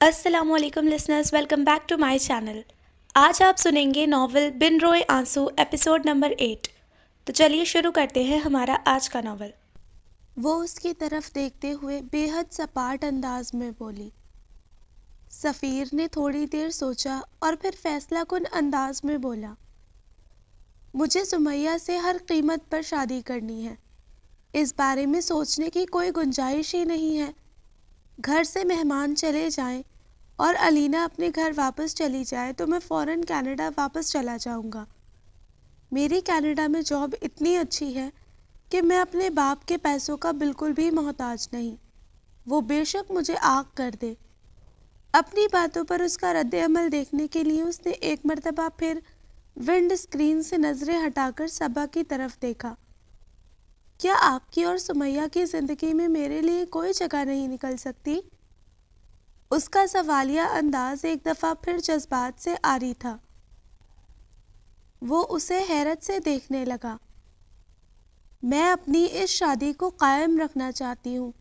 السلام علیکم listeners, welcome back to my channel. آج آپ سنیں گے ناول بن روئے آنسو ایپیسوڈ نمبر 8۔ تو چلیے شروع کرتے ہیں ہمارا آج کا ناول۔ وہ اس کی طرف دیکھتے ہوئے بے حد سپاٹ انداز میں بولی۔ سفیر نے تھوڑی دیر سوچا اور پھر فیصلہ کن انداز میں بولا، مجھے سمیہ سے ہر قیمت پر شادی کرنی ہے۔ اس بارے میں سوچنے کی کوئی گنجائش ہی نہیں ہے۔ گھر سے مہمان چلے جائیں اور علینا اپنے گھر واپس چلی جائے تو میں فوراً کینیڈا واپس چلا جاؤں گا۔ میری کینیڈا میں جاب اتنی اچھی ہے کہ میں اپنے باپ کے پیسوں کا بالکل بھی محتاج نہیں۔ وہ بے شک مجھے آگ کر دے۔ اپنی باتوں پر اس کا رد عمل دیکھنے کے لیے اس نے ایک مرتبہ پھر ونڈ اسکرین سے نظریں ہٹا کر صبا کی طرف دیکھا۔ کیا آپ کی اور سمیہ کی زندگی میں میرے لیے کوئی جگہ نہیں نکل سکتی؟ اس کا سوالیہ انداز ایک دفعہ پھر جذبات سے عاری تھا۔ وہ اسے حیرت سے دیکھنے لگا۔ میں اپنی اس شادی کو قائم رکھنا چاہتی ہوں۔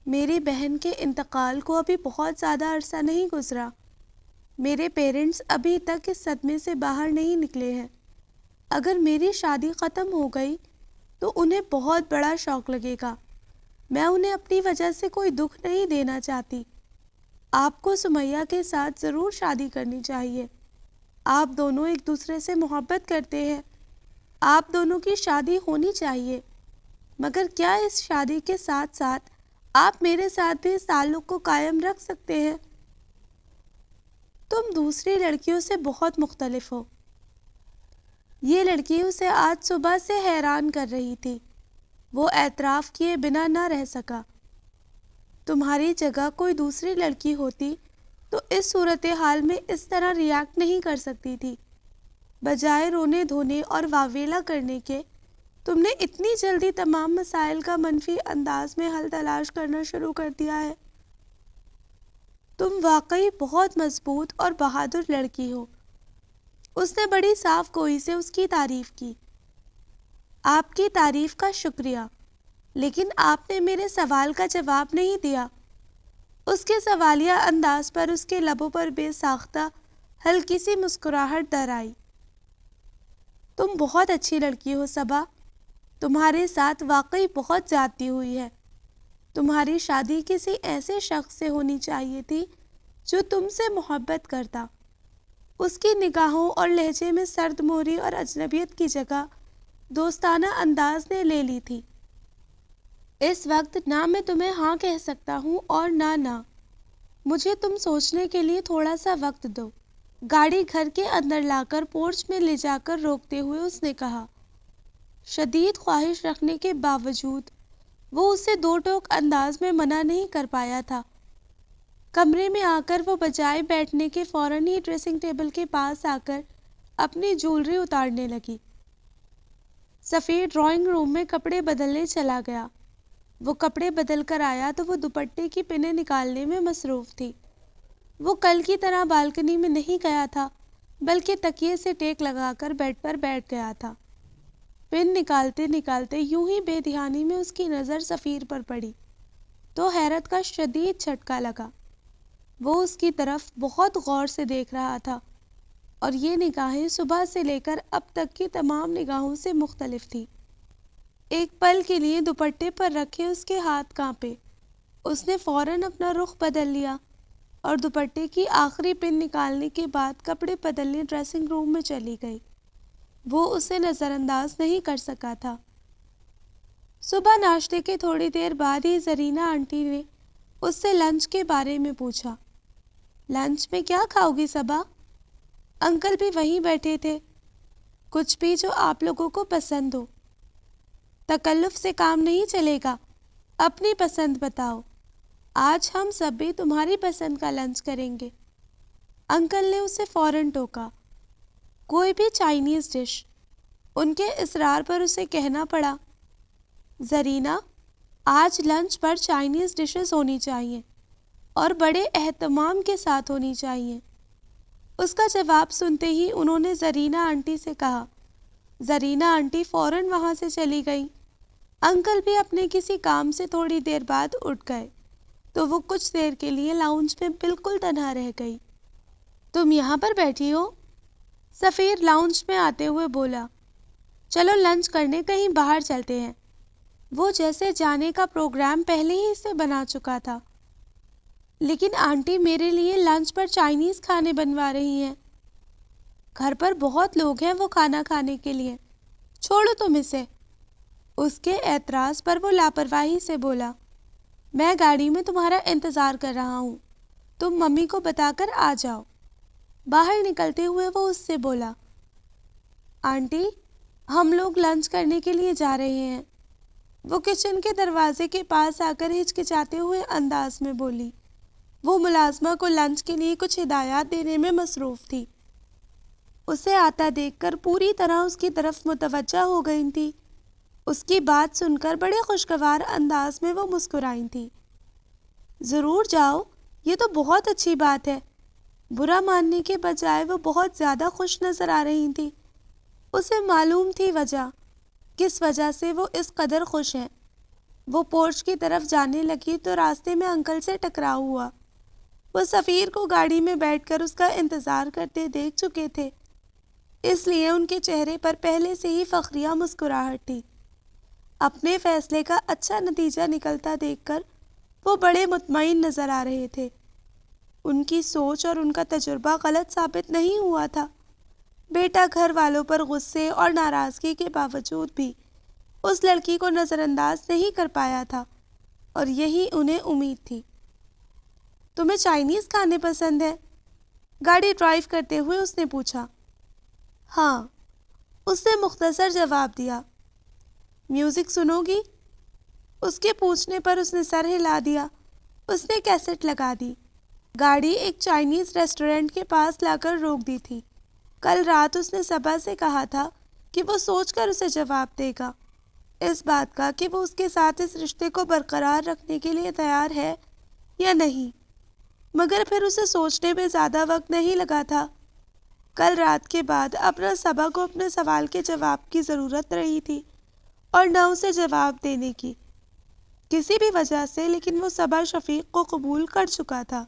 میری بہن کے انتقال کو ابھی بہت زیادہ عرصہ نہیں گزرا۔ میرے پیرنٹس ابھی تک اس صدمے سے باہر نہیں نکلے ہیں۔ اگر میری شادی ختم ہو گئی تو انہیں بہت بڑا شوق لگے گا۔ میں انہیں اپنی وجہ سے کوئی دکھ نہیں دینا چاہتی۔ آپ کو سمیہ کے ساتھ ضرور شادی کرنی چاہیے۔ آپ دونوں ایک دوسرے سے محبت کرتے ہیں۔ آپ دونوں کی شادی ہونی چاہیے۔ مگر کیا اس شادی کے ساتھ ساتھ آپ میرے ساتھ بھی اس تعلق کو قائم رکھ سکتے ہیں؟ تم دوسری لڑکیوں سے بہت مختلف ہو۔ یہ لڑکی اسے آج صبح سے حیران کر رہی تھی۔ وہ اعتراف کیے بنا نہ رہ سکا۔ تمہاری جگہ کوئی دوسری لڑکی ہوتی تو اس صورتحال میں اس طرح ریاکٹ نہیں کر سکتی تھی۔ بجائے رونے دھونے اور واویلا کرنے کے، تم نے اتنی جلدی تمام مسائل کا منفی انداز میں حل تلاش کرنا شروع کر دیا ہے۔ تم واقعی بہت مضبوط اور بہادر لڑکی ہو۔ اس نے بڑی صاف گوئی سے اس کی تعریف کی۔ آپ کی تعریف کا شکریہ، لیکن آپ نے میرے سوال کا جواب نہیں دیا۔ اس کے سوالیہ انداز پر اس کے لبوں پر بے ساختہ ہلکی سی مسکراہٹ در آئی۔ تم بہت اچھی لڑکی ہو صبا۔ تمہارے ساتھ واقعی بہت زیادتی ہوئی ہے۔ تمہاری شادی کسی ایسے شخص سے ہونی چاہیے تھی جو تم سے محبت کرتا۔ اس کی نگاہوں اور لہجے میں سرد مہری اور اجنبیت کی جگہ دوستانہ انداز نے لے لی تھی۔ اس وقت نہ میں تمہیں ہاں کہہ سکتا ہوں اور نہ مجھے تم سوچنے کے لیے تھوڑا سا وقت دو۔ گاڑی گھر کے اندر لا کر پورچ میں لے جا کر روکتے ہوئے اس نے کہا۔ شدید خواہش رکھنے کے باوجود وہ اسے دو ٹوک انداز میں منع نہیں کر پایا تھا۔ کمرے میں آ کر وہ بجائے بیٹھنے کے فوراً ہی ڈریسنگ ٹیبل کے پاس آ کر اپنی جولری اتارنے لگی۔ سفیر ڈرائنگ روم میں کپڑے بدلنے چلا گیا۔ وہ کپڑے بدل کر آیا تو وہ دوپٹے کی پنیں نکالنے میں مصروف تھی۔ وہ کل کی طرح بالکنی میں نہیں گیا تھا، بلکہ تکیے سے ٹیک لگا کر بیڈ پر بیٹھ گیا تھا۔ پن نکالتے نکالتے یوں ہی بے دھیانی میں اس کی نظر سفیر پر پڑی تو حیرت کا شدید جھٹکا لگا۔ وہ اس کی طرف بہت غور سے دیکھ رہا تھا اور یہ نگاہیں صبح سے لے کر اب تک کی تمام نگاہوں سے مختلف تھی۔ ایک پل کے لیے دوپٹے پر رکھے اس کے ہاتھ کانپے۔ اس نے فوراً اپنا رخ بدل لیا اور دوپٹے کی آخری پن نکالنے کے بعد کپڑے بدلنے ڈریسنگ روم میں چلی گئی۔ وہ اسے نظر انداز نہیں کر سکا تھا۔ صبح ناشتے کے تھوڑی دیر بعد ہی زرینہ آنٹی نے اس سے لنچ کے بارے میں پوچھا۔ لنچ میں کیا کھاؤ گی صبا؟ انکل بھی وہیں بیٹھے تھے۔ کچھ بھی جو آپ لوگوں کو پسند ہو۔ تکلف سے کام نہیں چلے گا، اپنی پسند بتاؤ۔ آج ہم سب بھی تمہاری پسند کا لنچ کریں گے۔ انکل نے اسے فوراً ٹوکا۔ کوئی بھی چائنیز ڈش۔ ان کے اصرار پر اسے کہنا پڑا، زرینہ آج لنچ پر چائنیز ڈشز ہونی چاہیے اور بڑے اہتمام کے ساتھ ہونی چاہیے۔ اس کا جواب سنتے ہی انہوں نے زرینہ آنٹی سے کہا۔ زرینہ آنٹی فوراً وہاں سے چلی گئی۔ انکل بھی اپنے کسی کام سے تھوڑی دیر بعد اٹھ گئے تو وہ کچھ دیر کے لیے لاؤنج میں بالکل تنہا رہ گئی۔ تم یہاں پر بیٹھی ہو؟ سفیر لاؤنج میں آتے ہوئے بولا۔ چلو لنچ کرنے کہیں باہر چلتے ہیں۔ وہ جیسے جانے کا پروگرام پہلے ہی سے بنا چکا تھا۔ لیکن آنٹی میرے لیے لنچ پر چائنیز کھانے بنوا رہی ہیں۔ گھر پر بہت لوگ ہیں وہ کھانا کھانے کے لیے، چھوڑو تم اسے۔ اس کے اعتراض پر وہ لاپرواہی سے بولا، میں گاڑی میں تمہارا انتظار کر رہا ہوں، تم ممی کو بتا کر آ جاؤ۔ باہر نکلتے ہوئے وہ اس سے بولا، آنٹی ہم لوگ لنچ کرنے کے لیے جا رہے ہیں۔ وہ کچن کے دروازے کے پاس آ کر ہچکچاتے ہوئے انداز میں بولی۔ وہ ملازمہ کو لنچ کے لیے کچھ ہدایات دینے میں مصروف تھی۔ اسے آتا دیکھ کر پوری طرح اس کی طرف متوجہ ہو گئی تھی۔ اس کی بات سن کر بڑے خوشگوار انداز میں وہ مسکرائی تھی۔ ضرور جاؤ، یہ تو بہت اچھی بات ہے۔ برا ماننے کے بجائے وہ بہت زیادہ خوش نظر آ رہی تھی۔ اسے معلوم تھی وجہ، کس وجہ سے وہ اس قدر خوش ہیں۔ وہ پورچ کی طرف جانے لگی تو راستے میں انکل سے ٹکراؤ ہوا۔ وہ سفیر کو گاڑی میں بیٹھ کر اس کا انتظار کرتے دیکھ چکے تھے، اس لیے ان کے چہرے پر پہلے سے ہی فخریہ مسکراہٹ تھی۔ اپنے فیصلے کا اچھا نتیجہ نکلتا دیکھ کر وہ بڑے مطمئن نظر آ رہے تھے۔ ان کی سوچ اور ان کا تجربہ غلط ثابت نہیں ہوا تھا۔ بیٹا گھر والوں پر غصے اور ناراضگی کے باوجود بھی اس لڑکی کو نظر انداز نہیں کر پایا تھا، اور یہی انہیں امید تھی۔ تمہیں چائنیز کھانے پسند ہے؟ گاڑی ڈرائیو کرتے ہوئے اس نے پوچھا۔ ہاں، اس نے مختصر جواب دیا۔ میوزک سنو گی؟ اس کے پوچھنے پر اس نے سر ہلا دیا۔ اس نے کیسٹ لگا دی۔ گاڑی ایک چائنیز ریسٹورنٹ کے پاس لا کر روک دی تھی۔ کل رات اس نے صبا سے کہا تھا کہ وہ سوچ کر اسے جواب دے گا، اس بات کا کہ وہ اس کے ساتھ اس رشتے کو برقرار رکھنے کے لیے تیار ہے یا نہیں، مگر پھر اسے سوچنے میں زیادہ وقت نہیں لگا تھا۔ کل رات کے بعد اپنا صبا کو اپنے سوال کے جواب کی ضرورت رہی تھی، اور نہ اسے جواب دینے کی، کسی بھی وجہ سے، لیکن وہ صبا شفیق کو قبول کر چکا تھا۔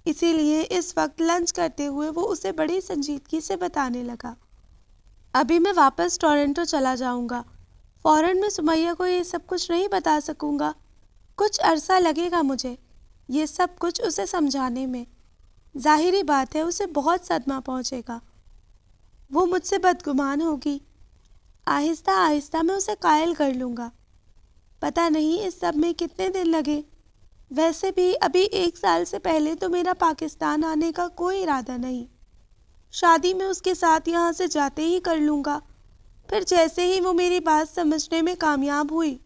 اسی لیے اس وقت لنچ کرتے ہوئے وہ اسے بڑی سنجیدگی سے بتانے لگا، ابھی میں واپس ٹورنٹو چلا جاؤں گا، فوراً میں سمیہ کو یہ سب کچھ نہیں بتا سکوں گا، کچھ عرصہ لگے گا مجھے یہ سب کچھ اسے سمجھانے میں۔ ظاہری بات ہے اسے بہت صدمہ پہنچے گا، وہ مجھ سے بدگمان ہوگی۔ آہستہ آہستہ میں اسے قائل کر لوں گا، پتہ نہیں اس سب میں کتنے دن لگے۔ ویسے بھی ابھی 1 سال سے پہلے تو میرا پاکستان آنے کا کوئی ارادہ نہیں۔ شادی میں اس کے ساتھ یہاں سے جاتے ہی کر لوں گا، پھر جیسے ہی وہ میری بات سمجھنے میں کامیاب ہوئی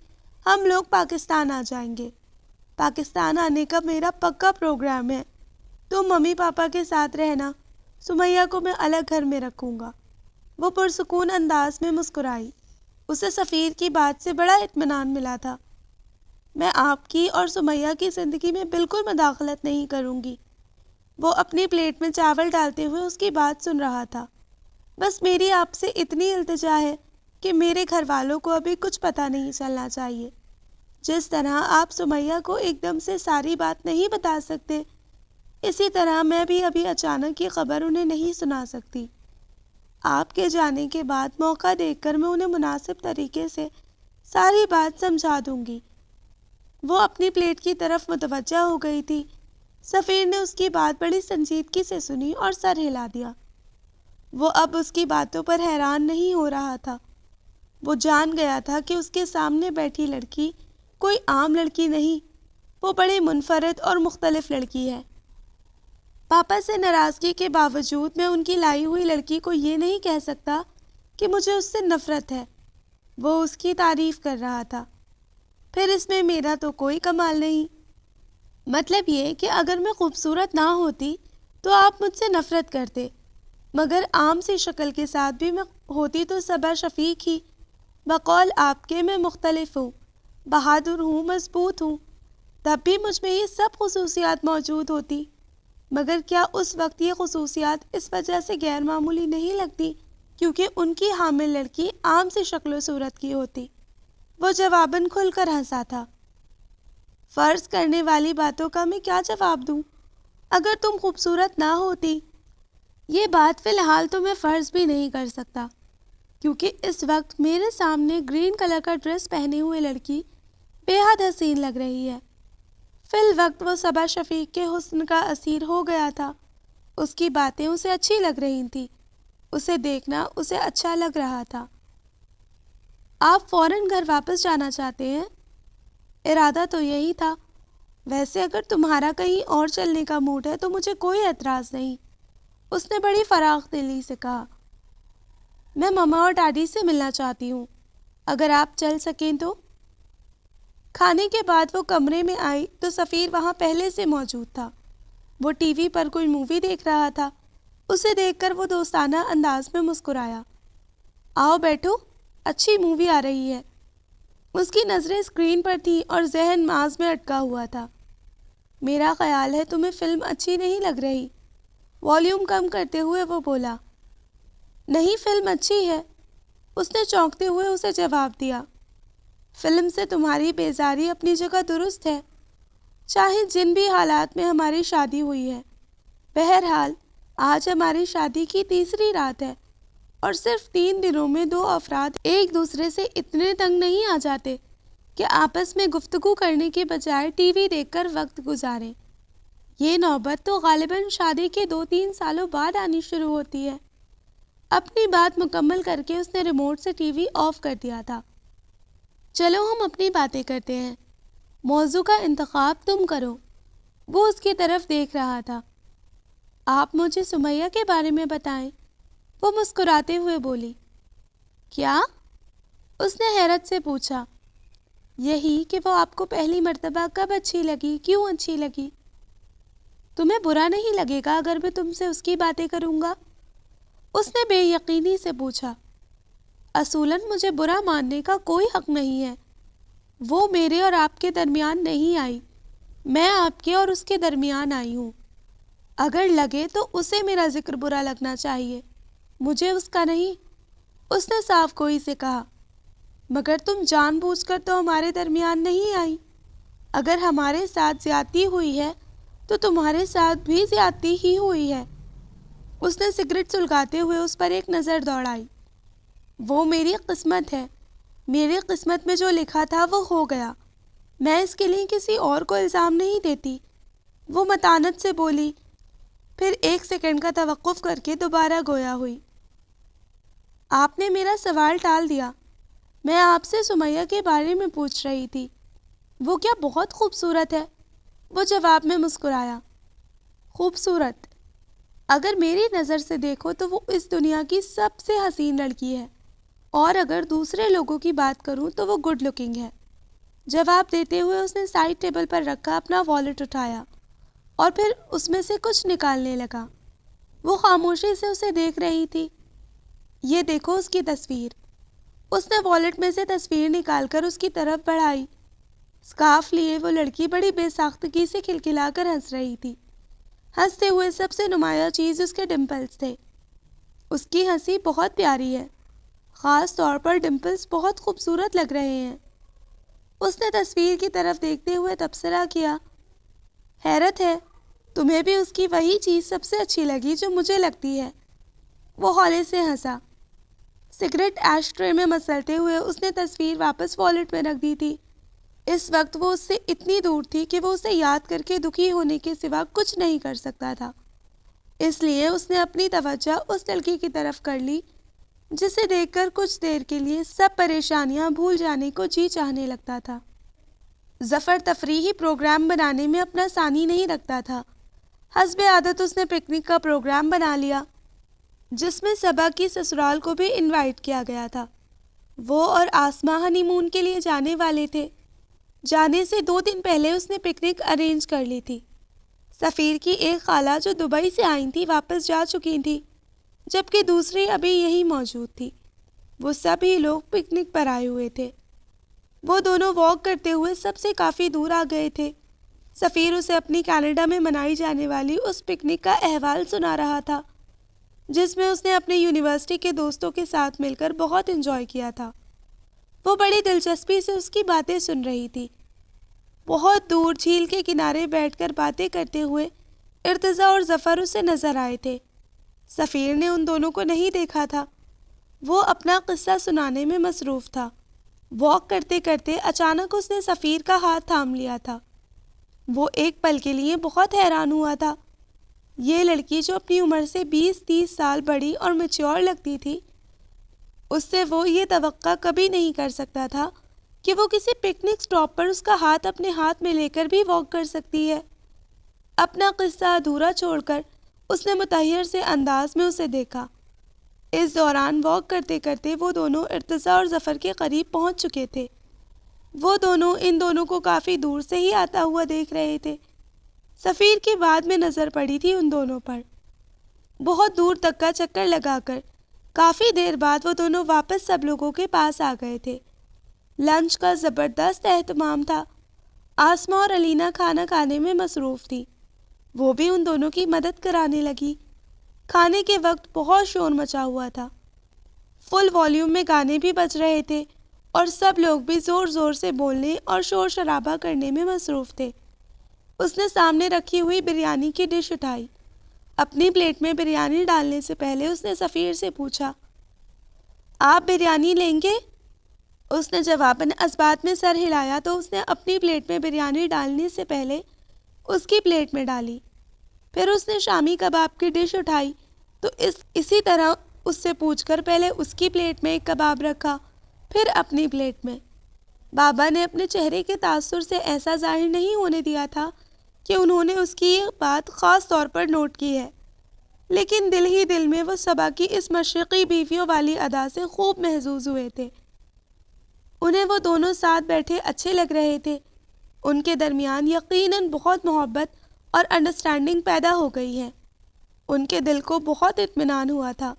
ہم لوگ پاکستان آ جائیں گے۔ پاکستان آنے کا میرا پکا پروگرام ہے۔ تم ممی پاپا کے ساتھ رہنا، سمیہ کو میں الگ گھر میں رکھوں گا۔ وہ پرسکون انداز میں مسکرائی۔ اسے سفیر کی بات سے بڑا اطمینان ملا تھا۔ میں آپ کی اور سمیہ کی زندگی میں بالکل مداخلت نہیں کروں گی۔ وہ اپنی پلیٹ میں چاول ڈالتے ہوئے اس کی بات سن رہا تھا۔ بس میری آپ سے اتنی التجا ہے کہ میرے گھر والوں کو ابھی کچھ پتہ نہیں چلنا چاہیے۔ جس طرح آپ سمیہ کو ایک دم سے ساری بات نہیں بتا سکتے، اسی طرح میں بھی ابھی اچانک یہ خبر انہیں نہیں سنا سکتی۔ آپ کے جانے کے بعد موقع دیکھ کر میں انہیں مناسب طریقے سے ساری بات سمجھا دوں گی۔ وہ اپنی پلیٹ کی طرف متوجہ ہو گئی تھی۔ سفیر نے اس کی بات بڑی سنجیدگی سے سنی اور سر ہلا دیا۔ وہ اب اس کی باتوں پر حیران نہیں ہو رہا تھا۔ وہ جان گیا تھا کہ اس کے سامنے بیٹھی لڑکی کوئی عام لڑکی نہیں، وہ بڑی منفرد اور مختلف لڑکی ہے۔ پاپا سے ناراضگی کے باوجود میں ان کی لائی ہوئی لڑکی کو یہ نہیں کہہ سکتا کہ مجھے اس سے نفرت ہے۔ وہ اس کی تعریف کر رہا تھا۔ پھر اس میں میرا تو کوئی کمال نہیں۔ مطلب یہ کہ اگر میں خوبصورت نہ ہوتی تو آپ مجھ سے نفرت کرتے، مگر عام سی شکل کے ساتھ بھی میں ہوتی تو صبا شفیق ہی۔ بقول آپ کے میں مختلف ہوں، بہادر ہوں، مضبوط ہوں، تب بھی مجھ میں یہ سب خصوصیات موجود ہوتی، مگر کیا اس وقت یہ خصوصیات اس وجہ سے غیر معمولی نہیں لگتی کیونکہ ان کی حامل لڑکی عام سی شکل و صورت کی ہوتی؟ وہ جواباً کھل کر ہنسا تھا۔ فرض کرنے والی باتوں کا میں کیا جواب دوں؟ اگر تم خوبصورت نہ ہوتی، یہ بات فی الحال تو میں فرض بھی نہیں کر سکتا، کیونکہ اس وقت میرے سامنے گرین کلر کا ڈریس پہنے ہوئے لڑکی بے حد حسین لگ رہی ہے۔ فی الوقت وہ صبا شفیق کے حسن کا اسیر ہو گیا تھا۔ اس کی باتیں اسے اچھی لگ رہی تھیں، اسے دیکھنا اسے اچھا لگ رہا تھا۔ آپ فوراً گھر واپس جانا چاہتے ہیں؟ ارادہ تو یہی تھا۔ ویسے اگر تمہارا کہیں اور چلنے کا موڈ ہے تو مجھے کوئی اعتراض نہیں، اس نے بڑی فراخ دلی سے کہا۔ میں مما اور ڈیڈی سے ملنا چاہتی ہوں، اگر آپ چل سکیں تو۔ کھانے کے بعد وہ کمرے میں آئی تو سفیر وہاں پہلے سے موجود تھا۔ وہ ٹی وی پر کوئی مووی دیکھ رہا تھا۔ اسے دیکھ کر وہ دوستانہ انداز میں مسکرایا۔ آؤ بیٹھو، اچھی مووی آ رہی ہے۔ اس کی نظریں اسکرین پر تھیں اور ذہن ماض میں اٹکا ہوا تھا۔ میرا خیال ہے تمہیں فلم اچھی نہیں لگ رہی، والیوم کم کرتے ہوئے وہ بولا۔ نہیں، فلم اچھی ہے، اس نے چونکتے ہوئے اسے جواب دیا۔ فلم سے تمہاری بیزاری اپنی جگہ درست ہے، چاہے جن بھی حالات میں ہماری شادی ہوئی ہے۔ بہرحال آج ہماری شادی کی تیسری رات ہے اور صرف 3 دنوں میں 2 افراد ایک دوسرے سے اتنے تنگ نہیں آ جاتے کہ آپس میں گفتگو کرنے کے بجائے ٹی وی دیکھ کر وقت گزاریں۔ یہ نوبت تو غالباً شادی کے 2-3 سالوں بعد آنی شروع ہوتی ہے۔ اپنی بات مکمل کر کے اس نے ریموٹ سے ٹی وی آف کر دیا تھا۔ چلو ہم اپنی باتیں کرتے ہیں، موضوع کا انتخاب تم کرو۔ وہ اس کی طرف دیکھ رہا تھا۔ آپ مجھے سمیہ کے بارے میں بتائیں، وہ مسکراتے ہوئے بولی۔ کیا؟ اس نے حیرت سے پوچھا۔ یہی کہ وہ آپ کو پہلی مرتبہ کب اچھی لگی، کیوں اچھی لگی؟ تمہیں برا نہیں لگے گا اگر میں تم سے اس کی باتیں کروں گا؟ اس نے بے یقینی سے پوچھا۔ اصولاً مجھے برا ماننے کا کوئی حق نہیں ہے۔ وہ میرے اور آپ کے درمیان نہیں آئی، میں آپ کے اور اس کے درمیان آئی ہوں۔ اگر لگے تو اسے میرا ذکر برا لگنا چاہیے، مجھے اس کا نہیں۔ اس نے صاف گوئی سے کہا۔ مگر تم جان بوجھ کر تو ہمارے درمیان نہیں آئی۔ اگر ہمارے ساتھ زیادتی ہوئی ہے تو تمہارے ساتھ بھی زیادتی ہی ہوئی ہے۔ اس نے سگریٹ سلگاتے ہوئے اس پر ایک نظر دوڑائی۔ وہ میری قسمت ہے، میری قسمت میں جو لکھا تھا وہ ہو گیا، میں اس کے لیے کسی اور کو الزام نہیں دیتی۔ وہ متانت سے بولی، پھر 1 سیکنڈ کا توقف کر کے دوبارہ گویا ہوئی۔ آپ نے میرا سوال ٹال دیا، میں آپ سے سمیہ کے بارے میں پوچھ رہی تھی۔ وہ کیا بہت خوبصورت ہے؟ وہ جواب میں مسکرایا۔ خوبصورت؟ اگر میری نظر سے دیکھو تو وہ اس دنیا کی سب سے حسین لڑکی ہے، اور اگر دوسرے لوگوں کی بات کروں تو وہ گڈ لکنگ ہے۔ جواب دیتے ہوئے اس نے سائڈ ٹیبل پر رکھا اپنا والیٹ اٹھایا اور پھر اس میں سے کچھ نکالنے لگا۔ وہ خاموشی سے اسے دیکھ رہی تھی۔ یہ دیکھو اس کی تصویر۔ اس نے والیٹ میں سے تصویر نکال کر اس کی طرف بڑھائی۔ اسکارف لیے وہ لڑکی بڑی بے ساختگی سے کھلکھلا کر ہنس رہی تھی۔ ہنستے ہوئے سب سے نمایاں چیز اس کے ڈمپلز تھے۔ اس کی ہنسی بہت پیاری ہے، خاص طور پر ڈمپلز بہت خوبصورت لگ رہے ہیں۔ اس نے تصویر کی طرف دیکھتے ہوئے تبصرہ کیا۔ حیرت ہے، تمہیں بھی اس کی وہی چیز سب سے اچھی لگی جو مجھے لگتی ہے۔ وہ ہولے سے ہنسا۔ سگریٹ ایش ٹرے میں مسلتے ہوئے اس نے تصویر واپس والیٹ میں رکھ دی تھی۔ اس وقت وہ اس سے اتنی دور تھی کہ وہ اسے یاد کر کے دکھی ہونے کے سوا کچھ نہیں کر سکتا تھا۔ اس لیے اس نے اپنی توجہ اس لڑکی کی طرف کر لی جسے دیکھ کر کچھ دیر کے لیے سب پریشانیاں بھول جانے کو جی چاہنے لگتا تھا۔ ظفر تفریحی پروگرام بنانے میں اپنا ثانی نہیں رکھتا تھا۔ حسب عادت اس نے پکنک کا پروگرام بنا لیا جس میں صبا کی سسرال کو بھی انوائٹ کیا گیا تھا۔ وہ اور آسما ہنی مون کے لیے جانے والے تھے۔ جانے سے 2 دن پہلے اس نے پکنک ارینج کر لی تھی۔ سفیر کی ایک خالہ جو دبئی سے آئی تھی واپس جا چکی تھی، جبکہ دوسری ابھی یہی موجود تھی۔ وہ سبھی لوگ پکنک پر آئے ہوئے تھے۔ وہ دونوں واک کرتے ہوئے سب سے کافی دور آ گئے تھے۔ سفیر اسے اپنی کینیڈا میں منائی جانے والی اس پکنک کا احوال سنا رہا تھا جس میں اس نے اپنے یونیورسٹی کے دوستوں کے ساتھ مل کر بہت انجوائے کیا تھا۔ وہ بڑی دلچسپی سے اس کی باتیں سن رہی تھی۔ بہت دور جھیل کے کنارے بیٹھ کر باتیں کرتے ہوئے ارتضیٰ اور ظفر اسے نظر آئے تھے۔ سفیر نے ان دونوں کو نہیں دیکھا تھا، وہ اپنا قصہ سنانے میں مصروف تھا۔ واک کرتے کرتے اچانک اس نے سفیر کا ہاتھ تھام لیا تھا۔ وہ ایک پل کے لیے بہت حیران ہوا تھا۔ یہ لڑکی جو اپنی عمر سے 20-30 سال بڑی اور میچور لگتی تھی، اس سے وہ یہ توقع کبھی نہیں کر سکتا تھا کہ وہ کسی پکنک سٹاپ پر اس کا ہاتھ اپنے ہاتھ میں لے کر بھی واک کر سکتی ہے۔ اپنا قصہ ادھورا چھوڑ کر اس نے متحیر سے انداز میں اسے دیکھا۔ اس دوران واک کرتے کرتے وہ دونوں ارتضیٰ اور ظفر کے قریب پہنچ چکے تھے۔ وہ دونوں ان دونوں کو کافی دور سے ہی آتا ہوا دیکھ رہے تھے۔ سفیر کی بعد میں نظر پڑی تھی ان دونوں پر۔ بہت دور تک کا چکر لگا کر کافی دیر بعد وہ دونوں واپس سب لوگوں کے پاس آ گئے تھے۔ لنچ کا زبردست اہتمام تھا۔ آسمہ اور علینا کھانا کھانے میں مصروف تھی، وہ بھی ان دونوں کی مدد کرانے لگی۔ کھانے کے وقت بہت شور مچا ہوا تھا، فل والیوم میں گانے بھی بج رہے تھے اور سب لوگ بھی زور زور سے بولنے اور شور شرابہ کرنے میں مصروف تھے۔ اس نے سامنے رکھی ہوئی بریانی کی ڈش اٹھائی۔ اپنی پلیٹ میں بریانی ڈالنے سے پہلے اس نے سفیر سے پوچھا، آپ بریانی لیں گے؟ اس نے جواباً اثبات میں سر ہلایا تو اس نے اپنی پلیٹ میں بریانی ڈالنے سے پہلے اس کی پلیٹ میں ڈالی۔ پھر اس نے شامی کباب کی ڈش اٹھائی تو اسی طرح اس سے پوچھ کر پہلے اس کی پلیٹ میں ایک کباب رکھا، پھر اپنی پلیٹ میں۔ بابا نے اپنے چہرے کے تاثر سے ایسا ظاہر نہیں ہونے دیا تھا کہ انہوں نے اس کی یہ بات خاص طور پر نوٹ کی ہے، لیکن دل ہی دل میں وہ صبا کی اس مشرقی بیویوں والی ادا سے خوب محظوظ ہوئے تھے۔ انہیں وہ دونوں ساتھ بیٹھے اچھے لگ رہے تھے۔ ان کے درمیان یقیناً بہت محبت اور انڈرسٹینڈنگ پیدا ہو گئی ہے۔ ان کے دل کو بہت اطمینان ہوا تھا۔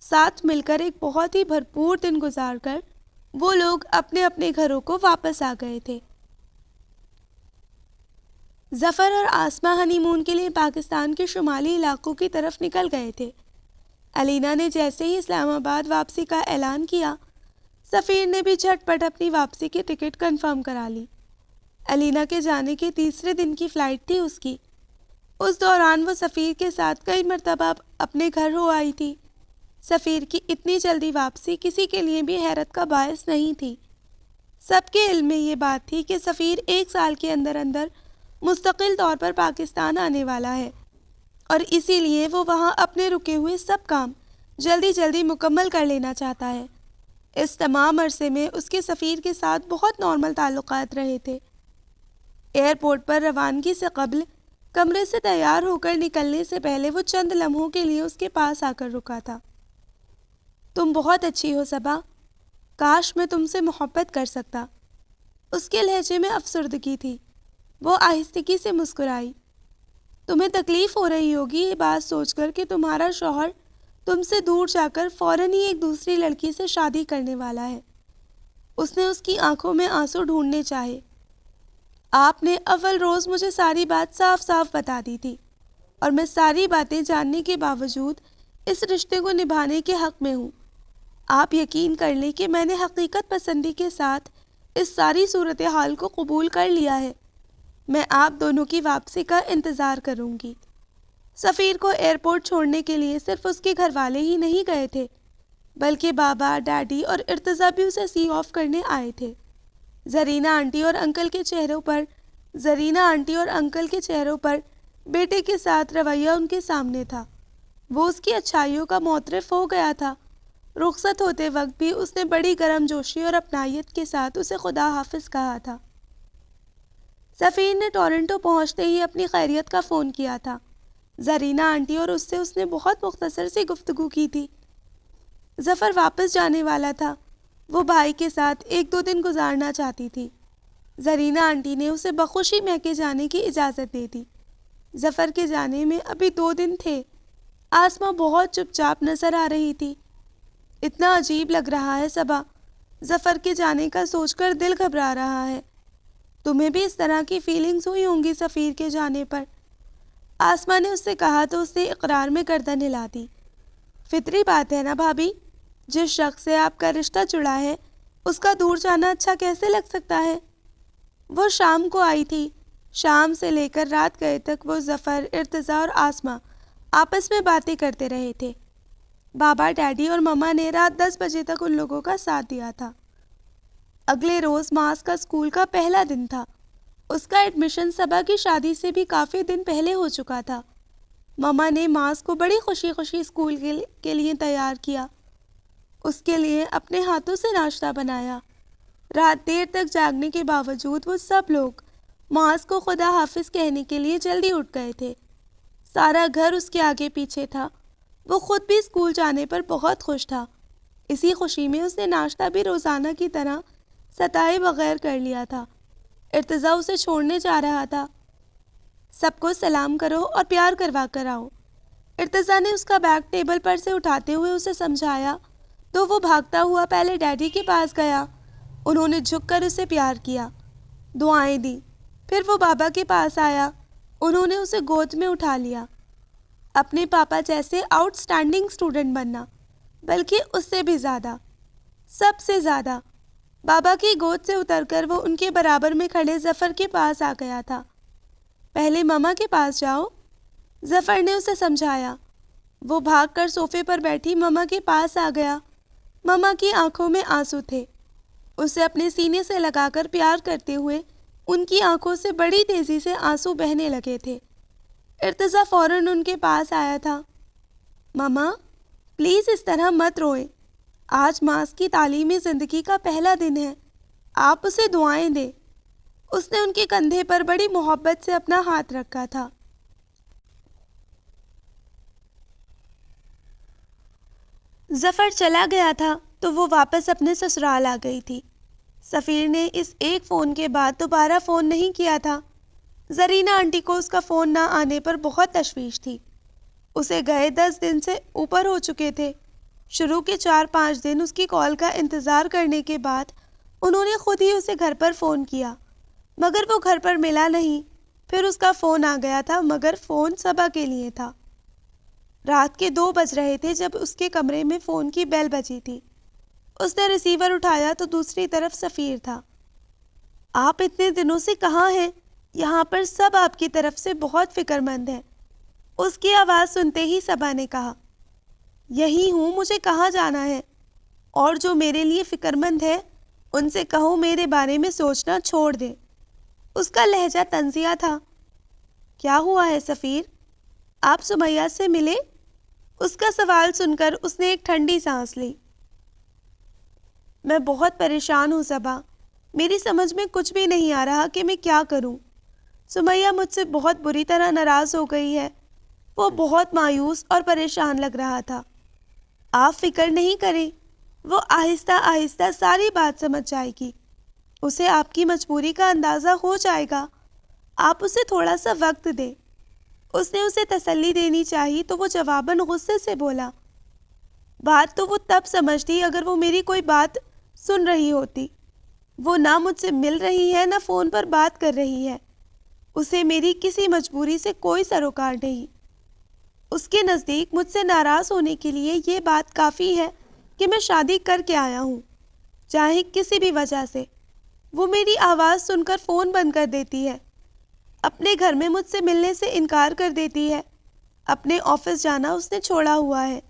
ساتھ مل کر ایک بہت ہی بھرپور دن گزار کر وہ لوگ اپنے اپنے گھروں کو واپس آ گئے تھے۔ ظفر اور آسمہ ہنی مون کے لیے پاکستان کے شمالی علاقوں کی طرف نکل گئے تھے۔ علینا نے جیسے ہی اسلام آباد واپسی کا اعلان کیا، سفیر نے بھی جھٹ پٹ اپنی واپسی کی ٹکٹ کنفرم کرا لی۔ علینا کے جانے کے تیسرے دن کی فلائٹ تھی اس کی۔ اس دوران وہ سفیر کے ساتھ کئی مرتبہ اپنے گھر ہو آئی تھی۔ سفیر کی اتنی جلدی واپسی کسی کے لیے بھی حیرت کا باعث نہیں تھی۔ سب کے علم میں یہ بات تھی کہ سفیر 1 سال کے اندر اندر مستقل طور پر پاکستان آنے والا ہے، اور اسی لیے وہ وہاں اپنے رکے ہوئے سب کام جلدی جلدی مکمل کر لینا چاہتا ہے۔ اس تمام عرصے میں اس کے سفیر کے ساتھ بہت نارمل تعلقات رہے تھے۔ ایئرپورٹ پر روانگی سے قبل کمرے سے تیار ہو کر نکلنے سے پہلے وہ چند لمحوں کے لیے اس کے پاس آ کر رکا تھا۔ تم بہت اچھی ہو صبا، کاش میں تم سے محبت کر سکتا۔ اس کے لہجے میں افسردگی تھی۔ وہ آہستگی سے مسکرائی۔ تمہیں تکلیف ہو رہی ہوگی یہ بات سوچ کر کہ تمہارا شوہر تم سے دور جا کر فوراً ہی ایک دوسری لڑکی سے شادی کرنے والا ہے۔ اس نے اس کی آنکھوں میں آنسو ڈھونڈنے چاہے۔ آپ نے اول روز مجھے ساری بات صاف صاف بتا دی تھی، اور میں ساری باتیں جاننے کے باوجود اس رشتے کو نبھانے کے حق میں ہوں۔ آپ یقین کر لیں کہ میں نے حقیقت پسندی کے ساتھ اس ساری صورتحال کو قبول کر لیا ہے۔ میں آپ دونوں کی واپسی کا انتظار کروں گی۔ سفیر کو ایئرپورٹ چھوڑنے کے لیے صرف اس کے گھر والے ہی نہیں گئے تھے، بلکہ بابا، ڈیڈی اور ارتضیٰ بھی اسے سی آف کرنے آئے تھے۔ زرینہ آنٹی اور انکل کے چہروں پر بیٹے کے ساتھ رویہ ان کے سامنے تھا۔ وہ اس کی اچھائیوں کا معترف ہو گیا تھا۔ رخصت ہوتے وقت بھی اس نے بڑی گرم جوشی اور اپنائیت کے ساتھ اسے خدا حافظ کہا تھا۔ سفیر نے ٹورنٹو پہنچتے ہی اپنی خیریت کا فون کیا تھا۔ زرینہ آنٹی اور اس نے بہت مختصر سی گفتگو کی تھی۔ ظفر واپس جانے والا تھا، وہ بھائی کے ساتھ 1-2 دن گزارنا چاہتی تھی۔ زرینہ آنٹی نے اسے بخوشی میکے جانے کی اجازت دے دی۔ ظفر کے جانے میں ابھی 2 دن تھے۔ آسمہ بہت چپ چاپ نظر آ رہی تھی۔ اتنا عجیب لگ رہا ہے صبا، ظفر کے جانے کا سوچ کر دل گھبرا رہا ہے۔ تمہیں بھی اس طرح کی فیلنگز ہوئی ہوں گی سفیر کے جانے پر؟ آسمہ نے اس سے کہا تو اس نے اقرار میں گردن ہلا دی۔ فطری بات ہے نا بھابھی، جس شخص سے آپ کا رشتہ جڑا ہے اس کا دور جانا اچھا کیسے لگ سکتا ہے؟ وہ شام کو آئی تھی۔ شام سے لے کر رات گئے تک وہ ظفر، ارتضیٰ اور آسمہ آپس میں باتیں کرتے رہے تھے۔ بابا، ڈیڈی اور مما نے رات 10 بجے تک ان لوگوں کا ساتھ دیا تھا۔ اگلے روز ماس کا اسکول کا پہلا دن تھا۔ اس کا ایڈمیشن صبا کی شادی سے بھی کافی دن پہلے ہو چکا تھا۔ مما نے ماس کو بڑی خوشی خوشی اسکول کے لیے تیار کیا۔ اس کے لیے اپنے ہاتھوں سے ناشتہ بنایا۔ رات دیر تک جاگنے کے باوجود وہ سب لوگ ماس کو خدا حافظ کہنے کے لیے جلدی اٹھ گئے تھے۔ سارا گھر اس کے آگے پیچھے تھا۔ وہ خود بھی اسکول جانے پر بہت خوش تھا۔ اسی خوشی میں اس نے ناشتہ بھی روزانہ کی طرح ستائے بغیر کر لیا تھا۔ ارتضیٰ اسے چھوڑنے جا رہا تھا۔ سب کو سلام کرو اور پیار کروا کر آؤ۔ ارتضیٰ نے اس کا بیگ ٹیبل پر سے اٹھاتے ہوئے اسے سمجھایا تو وہ بھاگتا ہوا پہلے ڈیڈی کے پاس گیا۔ انہوں نے جھک کر اسے پیار کیا، دعائیں دی۔ پھر وہ بابا کے پاس آیا۔ انہوں نے اسے گود میں اٹھا لیا۔ اپنے پاپا جیسے آؤٹ اسٹینڈنگ اسٹوڈنٹ بننا، بلکہ اس سے بھی زیادہ، سب سے زیادہ۔ بابا کی گود سے اتر کر وہ ان کے برابر میں کھڑے ظفر کے پاس آ گیا تھا۔ پہلے مما کے پاس جاؤ، ظفر نے اسے سمجھایا۔ وہ بھاگ کر صوفے پر بیٹھی مما کے پاس آ گیا۔ مما کی آنکھوں میں آنسو تھے۔ اسے اپنے سینے سے لگا کر پیار کرتے ہوئے ان کی آنکھوں سے بڑی تیزی سے آنسو بہنے لگے تھے۔ ارتضیٰ فوراً ان کے پاس آیا تھا۔ مما، پلیز اس طرح مت روئیں۔ آج ماس کی تعلیمی زندگی کا پہلا دن ہے۔ آپ اسے دعائیں دیں۔ اس نے ان کے کندھے پر بڑی محبت سے اپنا ہاتھ رکھا تھا۔ ظفر چلا گیا تھا تو وہ واپس اپنے سسرال آ گئی تھی۔ سفیر نے اس ایک فون کے بعد دوبارہ فون نہیں کیا تھا۔ زرینہ آنٹی کو اس کا فون نہ آنے پر بہت تشویش تھی۔ اسے گئے 10 دن سے اوپر ہو چکے تھے۔ شروع کے 4-5 دن اس کی کال کا انتظار کرنے کے بعد انہوں نے خود ہی اسے گھر پر فون کیا، مگر وہ گھر پر ملا نہیں۔ پھر اس کا فون آ گیا تھا، مگر فون صبا کے لیے تھا۔ رات کے 2 بج رہے تھے جب اس کے کمرے میں فون کی بیل بجی تھی۔ اس نے ریسیور اٹھایا تو دوسری طرف سفیر تھا۔ آپ اتنے دنوں سے کہاں ہیں؟ یہاں پر سب آپ کی طرف سے بہت فکر مند ہیں۔ اس کی آواز سنتے ہی صبا نے کہا، یہی ہوں، مجھے کہاں جانا ہے؟ اور جو میرے لیے فکر مند ہے ان سے کہو میرے بارے میں سوچنا چھوڑ دیں۔ اس کا لہجہ طنزیہ تھا۔ کیا ہوا ہے سفیر؟ آپ سمیہ سے ملے؟ اس کا سوال سن کر اس نے ایک ٹھنڈی سانس لی۔ میں بہت پریشان ہوں صبا، میری سمجھ میں کچھ بھی نہیں آ رہا کہ میں کیا کروں۔ سمیہ مجھ سے بہت بری طرح ناراض ہو گئی ہے۔ وہ بہت مایوس اور پریشان لگ رہا تھا۔ آپ فکر نہیں کریں، وہ آہستہ آہستہ ساری بات سمجھ جائے گی۔ اسے آپ کی مجبوری کا اندازہ ہو جائے گا۔ آپ اسے تھوڑا سا وقت دیں۔ اس نے اسے تسلی دینی چاہی تو وہ جواباً غصے سے بولا، بات تو وہ تب سمجھتی اگر وہ میری کوئی بات سن رہی ہوتی۔ وہ نہ مجھ سے مل رہی ہے نہ فون پر بات کر رہی ہے۔ اسے میری کسی مجبوری سے کوئی سروکار نہیں۔ اس کے نزدیک مجھ سے ناراض ہونے کے لیے یہ بات کافی ہے کہ میں شادی کر کے آیا ہوں۔ چاہے کسی بھی وجہ سے وہ میری آواز سن کر فون بند کر دیتی ہے، اپنے گھر میں مجھ سے ملنے سے انکار کر دیتی ہے، اپنے آفس جانا اس نے چھوڑا ہوا ہے۔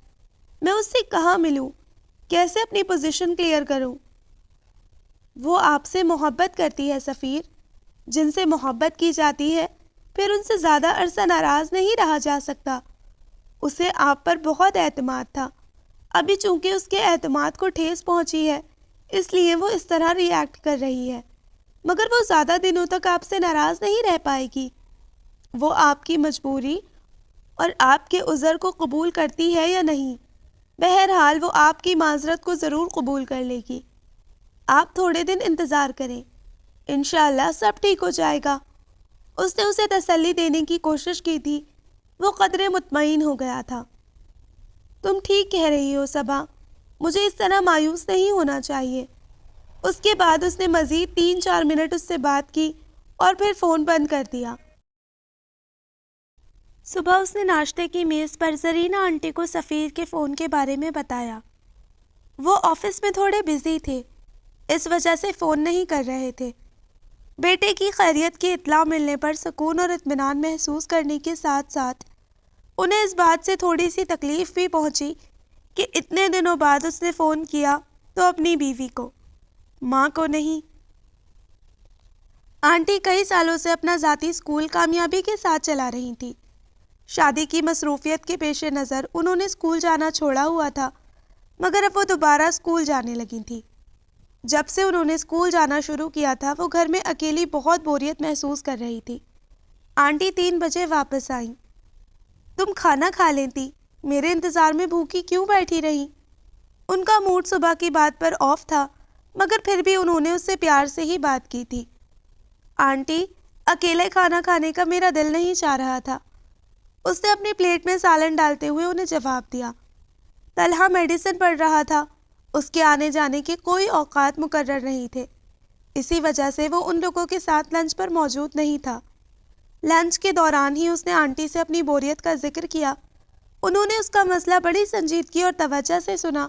میں اس سے کہاں ملوں؟ کیسے اپنی پوزیشن کلیئر کروں؟ وہ آپ سے محبت کرتی ہے سفیر۔ جن سے محبت کی جاتی ہے پھر ان سے زیادہ عرصہ ناراض نہیں رہا جا سکتا۔ اسے آپ پر بہت اعتماد تھا۔ ابھی چونکہ اس کے اعتماد کو ٹھیس پہنچی ہے اس لیے وہ اس طرح ری ایکٹ کر رہی ہے، مگر وہ زیادہ دنوں تک آپ سے ناراض نہیں رہ پائے گی۔ وہ آپ کی مجبوری اور آپ کے عذر کو قبول کرتی ہے یا نہیں، بہرحال وہ آپ کی معذرت کو ضرور قبول کر لے گی۔ آپ تھوڑے دن انتظار کریں، انشاءاللہ سب ٹھیک ہو جائے گا۔ اس نے اسے تسلی دینے کی کوشش کی تھی۔ وہ قدرے مطمئن ہو گیا تھا۔ تم ٹھیک کہہ رہی ہو صبا، مجھے اس طرح مایوس نہیں ہونا چاہیے۔ اس کے بعد اس نے مزید 3-4 منٹ اس سے بات کی اور پھر فون بند کر دیا۔ صبح اس نے ناشتے کی میز پر زرینہ آنٹی کو سفیر کے فون کے بارے میں بتایا۔ وہ آفس میں تھوڑے بزی تھے، اس وجہ سے فون نہیں کر رہے تھے۔ بیٹے کی خیریت کی اطلاع ملنے پر سکون اور اطمینان محسوس کرنے کے ساتھ ساتھ انہیں اس بات سے تھوڑی سی تکلیف بھی پہنچی کہ اتنے دنوں بعد اس نے فون کیا تو اپنی بیوی کو، ماں کو نہیں۔ آنٹی کئی سالوں سے اپنا ذاتی اسکول کامیابی کے ساتھ چلا رہی تھی۔ شادی کی مصروفیت کے پیش نظر انہوں نے اسکول جانا چھوڑا ہوا تھا، مگر اب وہ دوبارہ اسکول جانے لگی تھی۔ جب سے انہوں نے اسکول جانا شروع کیا تھا وہ گھر میں اکیلی بہت بوریت محسوس کر رہی تھی۔ آنٹی 3 بجے واپس آئیں۔ تم کھانا کھا لیتی، میرے انتظار میں بھوکی کیوں بیٹھی رہی؟ ان کا موڈ صبح کی بات پر آف تھا، مگر پھر بھی انہوں نے اس سے پیار سے ہی بات کی تھی۔ آنٹی، اکیلے کھانا کھانے کا میرا دل نہیں چاہ رہا تھا۔ اس نے اپنی پلیٹ میں سالن ڈالتے ہوئے انہیں جواب دیا۔ طلحہ میڈیسن پڑھ رہا تھا، اس کے آنے جانے کے کوئی اوقات مقرر نہیں تھے، اسی وجہ سے وہ ان لوگوں کے ساتھ لنچ پر موجود نہیں تھا۔ لنچ کے دوران ہی اس نے آنٹی سے اپنی بوریت کا ذکر کیا۔ انہوں نے اس کا مسئلہ بڑی سنجیدگی اور توجہ سے سنا،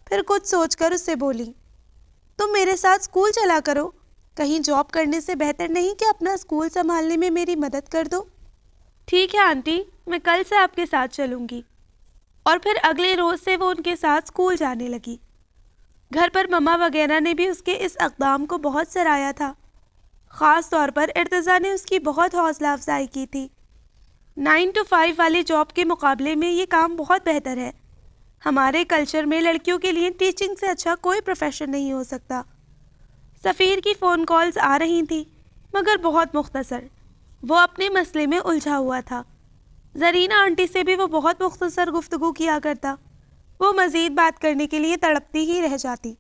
پھر کچھ سوچ کر اس سے بولی، تم میرے ساتھ اسکول چلا کرو، کہیں جاب کرنے سے بہتر نہیں کہ اپنا اسکول سنبھالنے میں میری مدد کر دو؟ ٹھیک ہے آنٹی، میں کل سے آپ کے ساتھ چلوں گی۔ اور پھر اگلے روز سے وہ ان کے ساتھ اسکول جانے لگی۔ گھر پر مما وغیرہ نے بھی اس کے اس اقدام کو بہت سراہا تھا، خاص طور پر ارتضیٰ نے اس کی بہت حوصلہ افزائی کی تھی۔ 9 to 5 والی جاب کے مقابلے میں یہ کام بہت بہتر ہے۔ ہمارے کلچر میں لڑکیوں کے لیے ٹیچنگ سے اچھا کوئی پروفیشن نہیں ہو سکتا۔ سفیر کی فون کالز آ رہی تھیں، مگر بہت مختصر۔ وہ اپنے مسئلے میں الجھا ہوا تھا۔ زرینہ آنٹی سے بھی وہ بہت مختصر گفتگو کیا کرتا، وہ مزید بات کرنے کے لیے تڑپتی ہی رہ جاتی،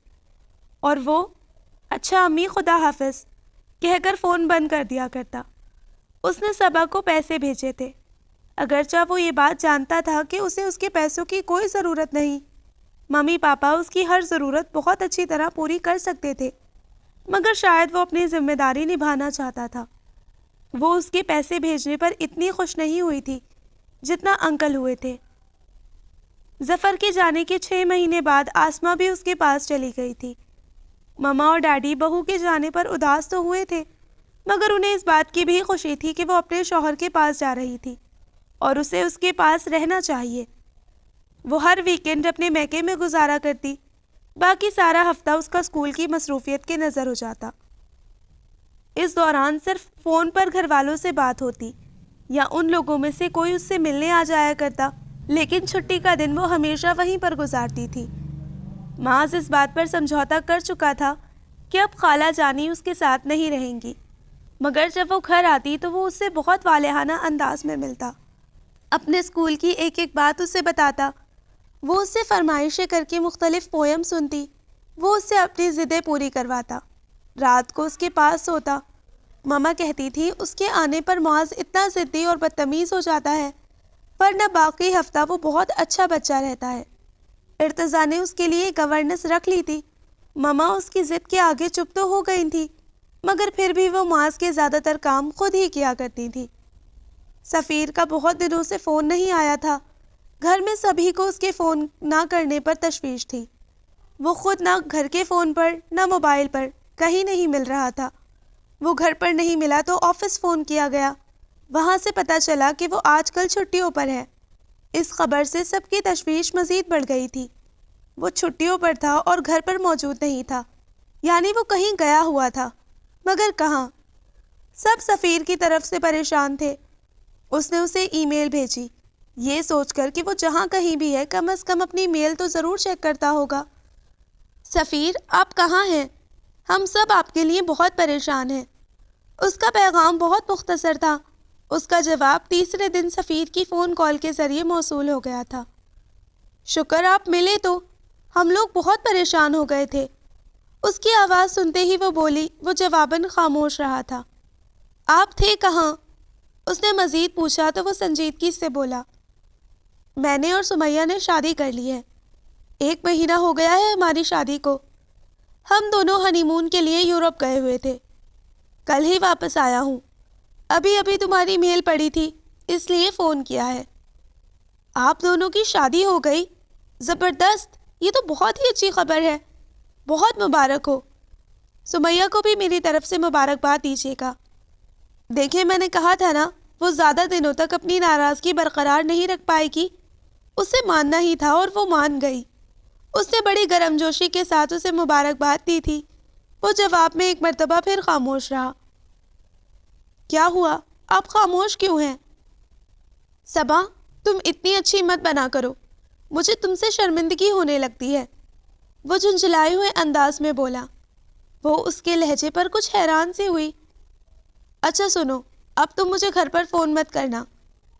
اور وہ اچھا امی خدا حافظ کہہ کر فون بند کر دیا کرتا۔ اس نے صبا کو پیسے بھیجے تھے، اگرچہ وہ یہ بات جانتا تھا کہ اسے اس کے پیسوں کی کوئی ضرورت نہیں۔ ممی پاپا اس کی ہر ضرورت بہت اچھی طرح پوری کر سکتے تھے، مگر شاید وہ اپنی ذمہ داری نبھانا چاہتا تھا۔ وہ اس کے پیسے بھیجنے پر اتنی خوش نہیں ہوئی تھی جتنا انکل ہوئے تھے۔ ظفر کے جانے کے 6 مہینے بعد آسمہ بھی اس کے پاس چلی گئی تھی۔ مما اور ڈیڈی بہو کے جانے پر اداس تو ہوئے تھے، مگر انہیں اس بات کی بھی خوشی تھی کہ وہ اپنے شوہر کے پاس جا رہی تھی اور اسے اس کے پاس رہنا چاہیے۔ وہ ہر ویکینڈ اپنے میکے میں گزارا کرتی، باقی سارا ہفتہ اس کا اسکول کی مصروفیت کے نظر ہو جاتا۔ اس دوران صرف فون پر گھر والوں سے بات ہوتی یا ان لوگوں میں سے کوئی اس سے ملنے آ جایا کرتا، لیکن چھٹی کا دن وہ ہمیشہ وہیں پر گزارتی تھی۔ معاذ اس بات پر سمجھوتا کر چکا تھا کہ اب خالہ جانی اس کے ساتھ نہیں رہیں گی، مگر جب وہ گھر آتی تو وہ اس سے بہت والہانہ انداز میں ملتا، اپنے اسکول کی ایک ایک بات اسے بتاتا، وہ اس سے فرمائشیں کر کے مختلف پویم سنتی، وہ اس سے اپنی ضدیں پوری کرواتا، رات کو اس کے پاس سوتا۔ ماما کہتی تھی اس کے آنے پر معاذ اتنا ضدی اور بدتمیز ہو جاتا ہے، ورنہ باقی ہفتہ وہ بہت اچھا بچہ رہتا ہے۔ ارتضیٰ نے اس کے لیے گورننس رکھ لی تھی۔ ماما اس کی ضد کے آگے چپ تو ہو گئی تھی، مگر پھر بھی وہ معاذ کے زیادہ تر کام خود ہی کیا کرتی تھی۔ سفیر کا بہت دنوں سے فون نہیں آیا تھا۔ گھر میں سبھی کو اس کے فون نہ کرنے پر تشویش تھی۔ وہ خود نہ گھر کے فون پر نہ موبائل پر کہیں نہیں مل رہا تھا۔ وہ گھر پر نہیں ملا تو آفس فون کیا گیا، وہاں سے پتہ چلا کہ وہ آج کل چھٹیوں پر ہے۔ اس خبر سے سب کی تشویش مزید بڑھ گئی تھی۔ وہ چھٹیوں پر تھا اور گھر پر موجود نہیں تھا، یعنی وہ کہیں گیا ہوا تھا، مگر کہاں؟ سب سفیر کی طرف سے پریشان تھے۔ اس نے اسے ای میل بھیجی، یہ سوچ کر کہ وہ جہاں کہیں بھی ہے کم از کم اپنی میل تو ضرور چیک کرتا ہوگا۔ سفیر، آپ کہاں ہیں؟ ہم سب آپ کے لیے بہت پریشان ہیں۔ اس کا پیغام بہت مختصر تھا۔ اس کا جواب تیسرے دن سفیر کی فون کال کے ذریعے موصول ہو گیا تھا۔ شکر آپ ملے تو، ہم لوگ بہت پریشان ہو گئے تھے۔ اس کی آواز سنتے ہی وہ بولی، وہ جواباً خاموش رہا تھا۔ آپ تھے کہاں؟ اس نے مزید پوچھا تو وہ سنجیدگی سے بولا، میں نے اور سمیہ نے شادی کر لی ہے۔ 1 مہینہ ہو گیا ہے ہماری شادی کو۔ ہم دونوں ہنی مون کے لیے یورپ گئے ہوئے تھے، کل ہی واپس آیا ہوں۔ ابھی تمہاری میل پڑی تھی، اس لیے فون کیا ہے۔ آپ دونوں کی شادی ہو گئی؟ زبردست، یہ تو بہت ہی اچھی خبر ہے، بہت مبارک ہو۔ سمیہ کو بھی میری طرف سے مبارکباد دیجیے گا۔ دیکھیں، میں نے کہا تھا نا، وہ زیادہ دنوں تک اپنی ناراضگی برقرار نہیں رکھ پائے گی۔ اسے ماننا ہی تھا اور وہ مان گئی۔ اس نے بڑی گرم جوشی کے ساتھ اسے مبارکباد دی تھی۔ وہ جواب میں ایک مرتبہ پھر خاموش رہا۔ کیا ہوا؟ آپ خاموش کیوں ہیں؟ صبا، تم اتنی اچھی مت بنا کرو، مجھے تم سے شرمندگی ہونے لگتی ہے، وہ جھنجھلائے ہوئے انداز میں بولا۔ وہ اس کے لہجے پر کچھ حیران سی ہوئی۔ اچھا سنو، اب تم مجھے گھر پر فون مت کرنا۔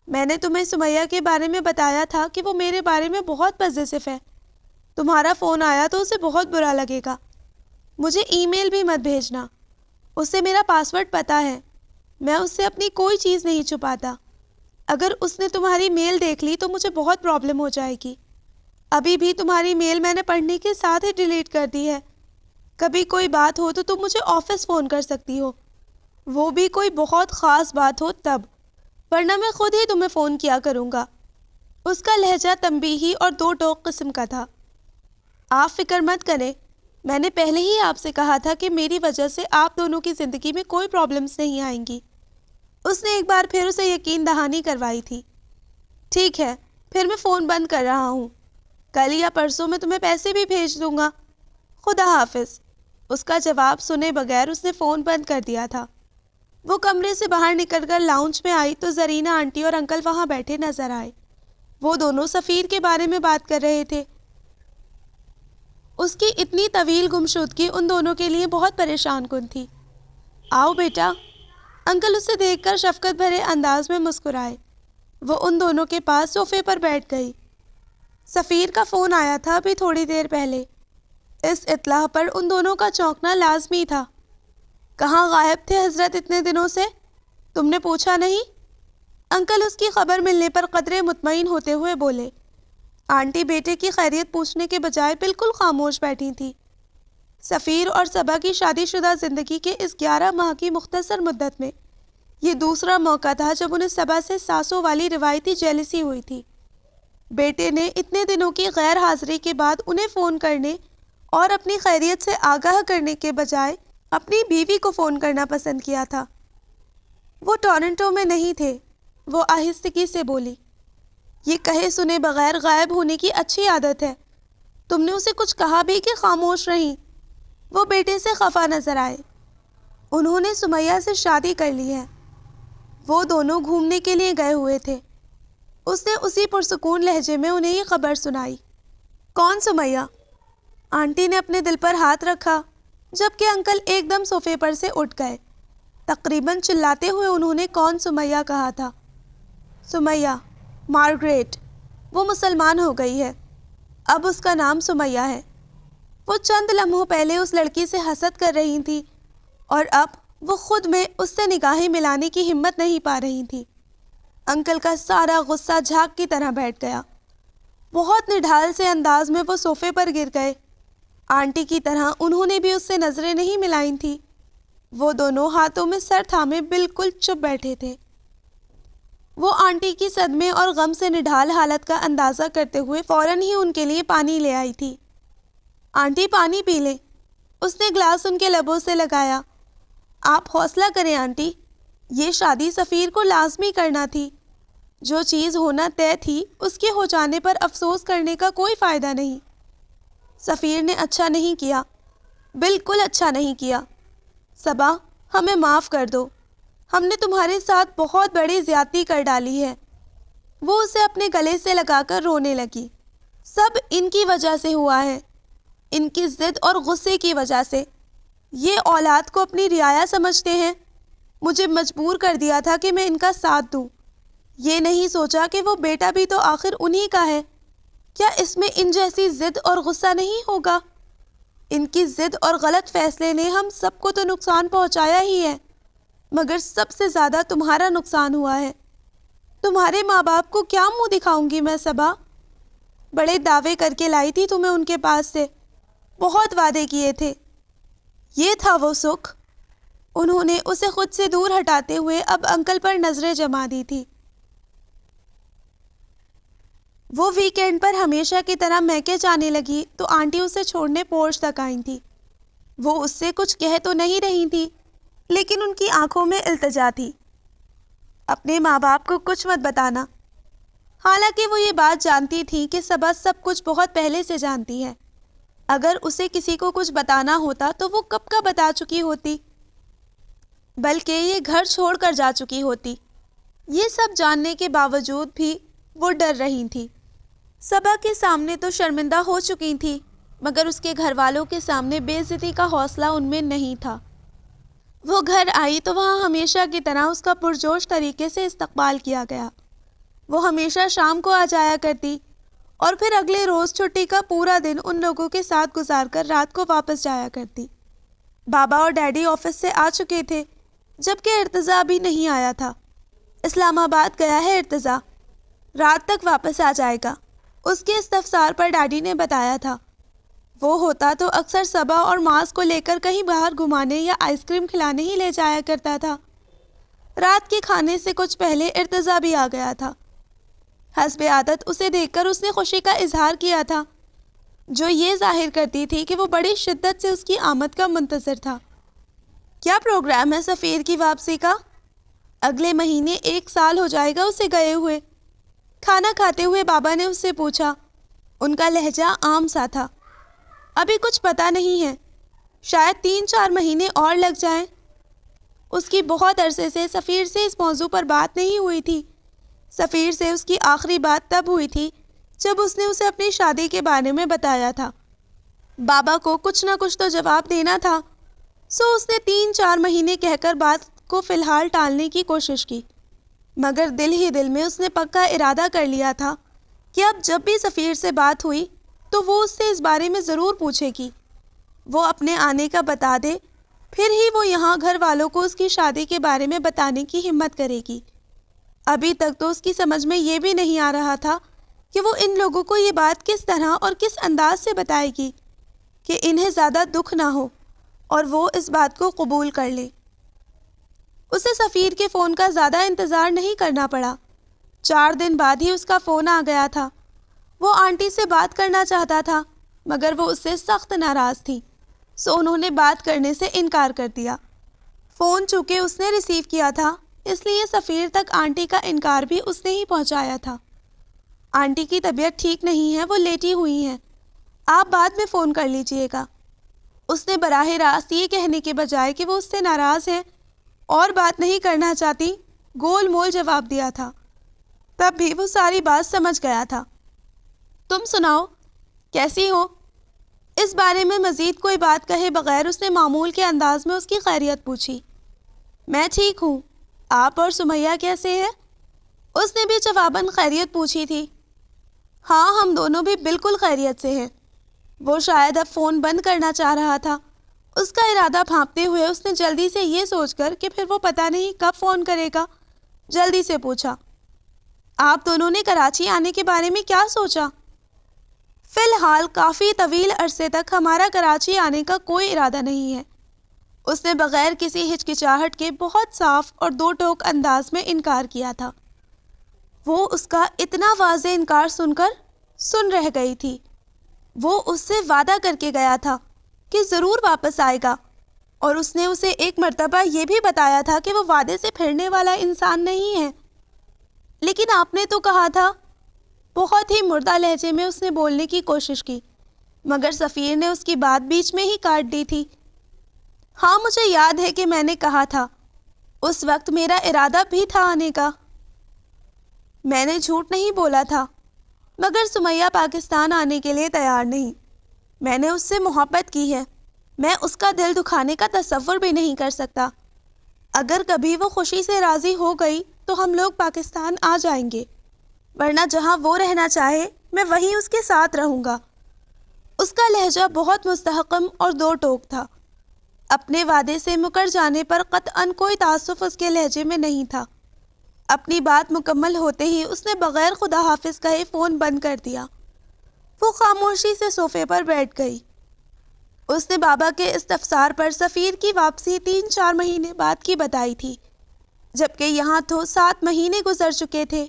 میں نے تمہیں سمیہ کے بارے میں بتایا تھا کہ وہ میرے بارے میں بہت پوزیسو ہے۔ تمہارا فون آیا تو اسے بہت برا لگے گا۔ مجھے ای میل بھی مت بھیجنا، اسے میرا پاسورڈ پتہ ہے، میں اس سے اپنی کوئی چیز نہیں چھپاتا۔ اگر اس نے تمہاری میل دیکھ لی تو مجھے بہت پرابلم ہو جائے گی۔ ابھی بھی تمہاری میل میں نے پڑھنے کے ساتھ ہی ڈیلیٹ کر دی ہے۔ کبھی کوئی بات ہو تو تم مجھے آفس فون کر سکتی ہو، وہ بھی کوئی بہت خاص بات ہو تب، ورنہ میں خود ہی تمہیں فون کیا کروں گا۔ اس کا لہجہ تنبیہی اور دو ٹوک قسم کا تھا۔ آپ فکر مت کریں، میں نے پہلے ہی آپ سے کہا تھا کہ میری وجہ سے آپ دونوں کی زندگی میں کوئی پرابلمز نہیں آئیں گی۔ اس نے ایک بار پھر اسے یقین دہانی کروائی تھی۔ ٹھیک ہے، پھر میں فون بند کر رہا ہوں، کل یا پرسوں میں تمہیں پیسے بھی بھیج دوں گا۔ خدا حافظ۔ اس کا جواب سنے بغیر اس نے فون بند کر دیا تھا۔ وہ کمرے سے باہر نکل کر لاؤنج میں آئی تو زرینہ آنٹی اور انکل وہاں بیٹھے نظر آئے۔ وہ دونوں سفیر کے بارے میں بات کر رہے تھے۔ اس کی اتنی طویل گمشدگی ان دونوں کے لیے بہت پریشان کن تھی۔ آؤ بیٹا، انکل اسے دیکھ کر شفقت بھرے انداز میں مسکرائے۔ وہ ان دونوں کے پاس صوفے پر بیٹھ گئی۔ سفیر کا فون آیا تھا ابھی تھوڑی دیر پہلے۔ اس اطلاع پر ان دونوں کا چونکنا لازمی تھا۔ کہاں غائب تھے حضرت اتنے دنوں سے؟ تم نے پوچھا نہیں؟ انکل اس کی خبر ملنے پر قدرے مطمئن ہوتے ہوئے بولے۔ آنٹی بیٹے کی خیریت پوچھنے کے بجائے بالکل خاموش بیٹھی تھی۔ سفیر اور صبا کی شادی شدہ زندگی کے اس 11 ماہ کی مختصر مدت میں یہ دوسرا موقع تھا جب انہیں صبا سے ساسوں والی روایتی جیلسی ہوئی تھی۔ بیٹے نے اتنے دنوں کی غیر حاضری کے بعد انہیں فون کرنے اور اپنی خیریت سے آگاہ کرنے کے بجائے اپنی بیوی کو فون کرنا پسند کیا تھا۔ وہ ٹورنٹو میں نہیں تھے، وہ آہستگی سے بولی۔ یہ کہے سنے بغیر غائب ہونے کی اچھی عادت ہے۔ تم نے اسے کچھ کہا بھی کہ خاموش رہیں؟ وہ بیٹے سے خفا نظر آئے۔ انہوں نے سمیہ سے شادی کر لی ہے۔ وہ دونوں گھومنے کے لیے گئے ہوئے تھے۔ اس نے اسی پرسکون لہجے میں انہیں یہ خبر سنائی۔ کون سمیہ؟ آنٹی نے اپنے دل پر ہاتھ رکھا، جبکہ انکل ایک دم صوفے پر سے اٹھ گئے۔ تقریباً چلاتے ہوئے انہوں نے کون سمیہ کہا تھا۔ سمیہ، مارگریٹ، وہ مسلمان ہو گئی ہے، اب اس کا نام سمیہ ہے۔ وہ چند لمحوں پہلے اس لڑکی سے حسد کر رہی تھی اور اب وہ خود میں اس سے نگاہیں ملانے کی ہمت نہیں پا رہی تھی۔ انکل کا سارا غصہ جھاگ کی طرح بیٹھ گیا۔ بہت نڈھال سے انداز میں وہ صوفے پر گر گئے۔ آنٹی کی طرح انہوں نے بھی اس سے نظریں نہیں ملائیں تھیں۔ وہ دونوں ہاتھوں میں سر تھامے بالکل چپ بیٹھے تھے۔ وہ آنٹی کی صدمے اور غم سے نڈھال حالت کا اندازہ کرتے ہوئے فوراً ہی ان کے لیے پانی لے آئی تھی۔ آنٹی پانی پی لیں، اس نے گلاس ان کے لبوں سے لگایا۔ آپ حوصلہ کریں آنٹی، یہ شادی سفیر کو لازمی کرنا تھی۔ جو چیز ہونا طے تھی اس کے ہو جانے پر افسوس کرنے کا کوئی فائدہ نہیں۔ سفیر نے اچھا نہیں کیا، بالکل اچھا نہیں کیا۔ صبا، ہمیں معاف کر دو، ہم نے تمہارے ساتھ بہت بڑی زیادتی کر ڈالی ہے۔ وہ اسے اپنے گلے سے لگا کر رونے لگی۔ سب ان کی وجہ سے ہوا ہے، ان کی ضد اور غصے کی وجہ سے۔ یہ اولاد کو اپنی رعایا سمجھتے ہیں۔ مجھے مجبور کر دیا تھا کہ میں ان کا ساتھ دوں۔ یہ نہیں سوچا کہ وہ بیٹا بھی تو آخر انہی کا ہے۔ کیا اس میں ان جیسی ضد اور غصہ نہیں ہوگا؟ ان کی ضد اور غلط فیصلے نے ہم سب کو تو نقصان پہنچایا ہی ہے، مگر سب سے زیادہ تمہارا نقصان ہوا ہے۔ تمہارے ماں باپ کو کیا منہ دکھاؤں گی میں صبا؟ بڑے دعوے کر کے لائی تھی تمہیں ان کے پاس سے، بہت وعدے کیے تھے۔ یہ تھا وہ سکھ۔ انہوں نے اسے خود سے دور ہٹاتے ہوئے اب انکل پر نظریں جما دی تھی۔ وہ ویکینڈ پر ہمیشہ کی طرح میکے جانے لگی تو آنٹی اسے چھوڑنے پورچ تک آئی تھی۔ وہ اس سے کچھ کہہ تو نہیں رہی تھی، لیکن ان کی آنکھوں میں التجا تھی۔ اپنے ماں باپ کو کچھ مت بتانا۔ حالانکہ وہ یہ بات جانتی تھی کہ صبا سب کچھ بہت پہلے سے جانتی ہے۔ اگر اسے کسی کو کچھ بتانا ہوتا تو وہ کب کا بتا چکی ہوتی، بلکہ یہ گھر چھوڑ کر جا چکی ہوتی۔ یہ سب جاننے کے باوجود بھی وہ ڈر رہی تھی۔ صبا کے سامنے تو شرمندہ ہو چکی تھی، مگر اس کے گھر والوں کے سامنے بے عزتی کا حوصلہ ان میں نہیں تھا۔ وہ گھر آئی تو وہاں ہمیشہ کی طرح اس کا پرجوش طریقے سے استقبال کیا گیا۔ وہ ہمیشہ شام کو آ جایا کرتی اور پھر اگلے روز چھٹی کا پورا دن ان لوگوں کے ساتھ گزار کر رات کو واپس جایا کرتی۔ بابا اور ڈیڈی آفس سے آ چکے تھے، جبکہ ارتضیٰ بھی نہیں آیا تھا۔ اسلام آباد گیا ہے ارتضیٰ، رات تک واپس آ جائے گا، اس کے استفسار پر ڈیڈی نے بتایا تھا۔ وہ ہوتا تو اکثر صبا اور معاذ کو لے کر کہیں باہر گھمانے یا آئس کریم کھلانے ہی لے جایا کرتا تھا۔ رات کے کھانے سے کچھ پہلے ارتضیٰ بھی آ گیا تھا۔ حسب عادت اسے دیکھ کر اس نے خوشی کا اظہار کیا تھا، جو یہ ظاہر کرتی تھی کہ وہ بڑی شدت سے اس کی آمد کا منتظر تھا۔ کیا پروگرام ہے سفیر کی واپسی کا؟ اگلے مہینے 1 سال ہو جائے گا اسے گئے ہوئے۔ کھانا کھاتے ہوئے بابا نے اس سے پوچھا۔ ان کا لہجہ عام سا تھا۔ ابھی کچھ پتہ نہیں ہے، شاید 3-4 مہینے اور لگ جائیں۔ اس کی بہت عرصے سے سفیر سے اس موضوع پر بات نہیں ہوئی تھی۔ سفیر سے اس کی آخری بات تب ہوئی تھی جب اس نے اسے اپنی شادی کے بارے میں بتایا تھا۔ بابا کو کچھ نہ کچھ تو جواب دینا تھا، سو اس نے 3-4 مہینے کہہ کر بات کو فی الحال ٹالنے کی کوشش کی، مگر دل ہی دل میں اس نے پکا ارادہ کر لیا تھا کہ اب جب بھی سفیر سے بات ہوئی تو وہ اس سے اس بارے میں ضرور پوچھے گی۔ وہ اپنے آنے کا بتا دے، پھر ہی وہ یہاں گھر والوں کو اس کی شادی کے بارے میں بتانے کی ہمت کرے گی۔ ابھی تک تو اس کی سمجھ میں یہ بھی نہیں آ رہا تھا کہ وہ ان لوگوں کو یہ بات کس طرح اور کس انداز سے بتائے گی کہ انہیں زیادہ دکھ نہ ہو اور وہ اس بات کو قبول کر لیں۔ اسے سفیر کے فون کا زیادہ انتظار نہیں کرنا پڑا۔ 4 دن بعد ہی اس کا فون آ گیا تھا۔ وہ آنٹی سے بات کرنا چاہتا تھا، مگر وہ اس سے سخت ناراض تھی، سو انہوں نے بات کرنے سے انکار کر دیا۔ فون چونکہ اس نے ریسیو کیا تھا، اس لیے سفیر تک آنٹی کا انکار بھی اس نے ہی پہنچایا تھا۔ آنٹی کی طبیعت ٹھیک نہیں ہے، وہ لیٹی ہوئی ہیں، آپ بعد میں فون کر لیجئے گا۔ اس نے براہ راست یہ کہنے کے بجائے کہ وہ اس سے ناراض ہے اور بات نہیں کرنا چاہتی، گول مول جواب دیا تھا۔ تب بھی وہ ساری بات سمجھ گیا تھا۔ تم سناؤ، کیسی ہو؟ اس بارے میں مزید کوئی بات کہے بغیر اس نے معمول کے انداز میں اس کی خیریت پوچھی۔ میں ٹھیک ہوں، آپ اور سمیہ کیسے ہیں؟ اس نے بھی جواباً خیریت پوچھی تھی۔ ہاں، ہم دونوں بھی بالکل خیریت سے ہیں۔ وہ شاید اب فون بند کرنا چاہ رہا تھا۔ اس کا ارادہ بھانپتے ہوئے اس نے جلدی سے یہ سوچ کر کہ پھر وہ پتہ نہیں کب فون کرے گا، جلدی سے پوچھا، آپ دونوں نے کراچی آنے کے بارے میں کیا سوچا؟ فی الحال کافی طویل عرصے تک ہمارا کراچی آنے کا کوئی ارادہ نہیں ہے۔ اس نے بغیر کسی ہچکچاہٹ کے بہت صاف اور 2 ٹوک انداز میں انکار کیا تھا۔ وہ اس کا اتنا واضح انکار سن کر سن رہ گئی تھی۔ وہ اس سے وعدہ کر کے گیا تھا کہ ضرور واپس آئے گا، اور اس نے اسے ایک مرتبہ یہ بھی بتایا تھا کہ وہ وعدے سے پھرنے والا انسان نہیں ہے۔ لیکن آپ نے تو کہا تھا، بہت ہی مردہ لہجے میں اس نے بولنے کی کوشش کی، مگر سفیر نے اس کی بات بیچ میں ہی کاٹ دی تھی۔ ہاں، مجھے یاد ہے کہ میں نے کہا تھا، اس وقت میرا ارادہ بھی تھا آنے کا۔ میں نے جھوٹ نہیں بولا تھا، مگر سمیہ پاکستان آنے کے لیے تیار نہیں۔ میں نے اس سے محبت کی ہے، میں اس کا دل دکھانے کا تصور بھی نہیں کر سکتا۔ اگر کبھی وہ خوشی سے راضی ہو گئی تو ہم لوگ پاکستان آ جائیں گے، ورنہ جہاں وہ رہنا چاہے میں وہیں اس کے ساتھ رہوں گا۔ اس کا لہجہ بہت مستحکم اور 2 ٹوک تھا۔ اپنے وعدے سے مکر جانے پر قطعاً کوئی تعصف اس کے لہجے میں نہیں تھا۔ اپنی بات مکمل ہوتے ہی اس نے بغیر خدا حافظ کہے فون بند کر دیا۔ وہ خاموشی سے صوفے پر بیٹھ گئی۔ اس نے بابا کے استفسار پر سفیر کی واپسی 3-4 مہینے بعد کی بتائی تھی، جبکہ یہاں تو 7 مہینے گزر چکے تھے،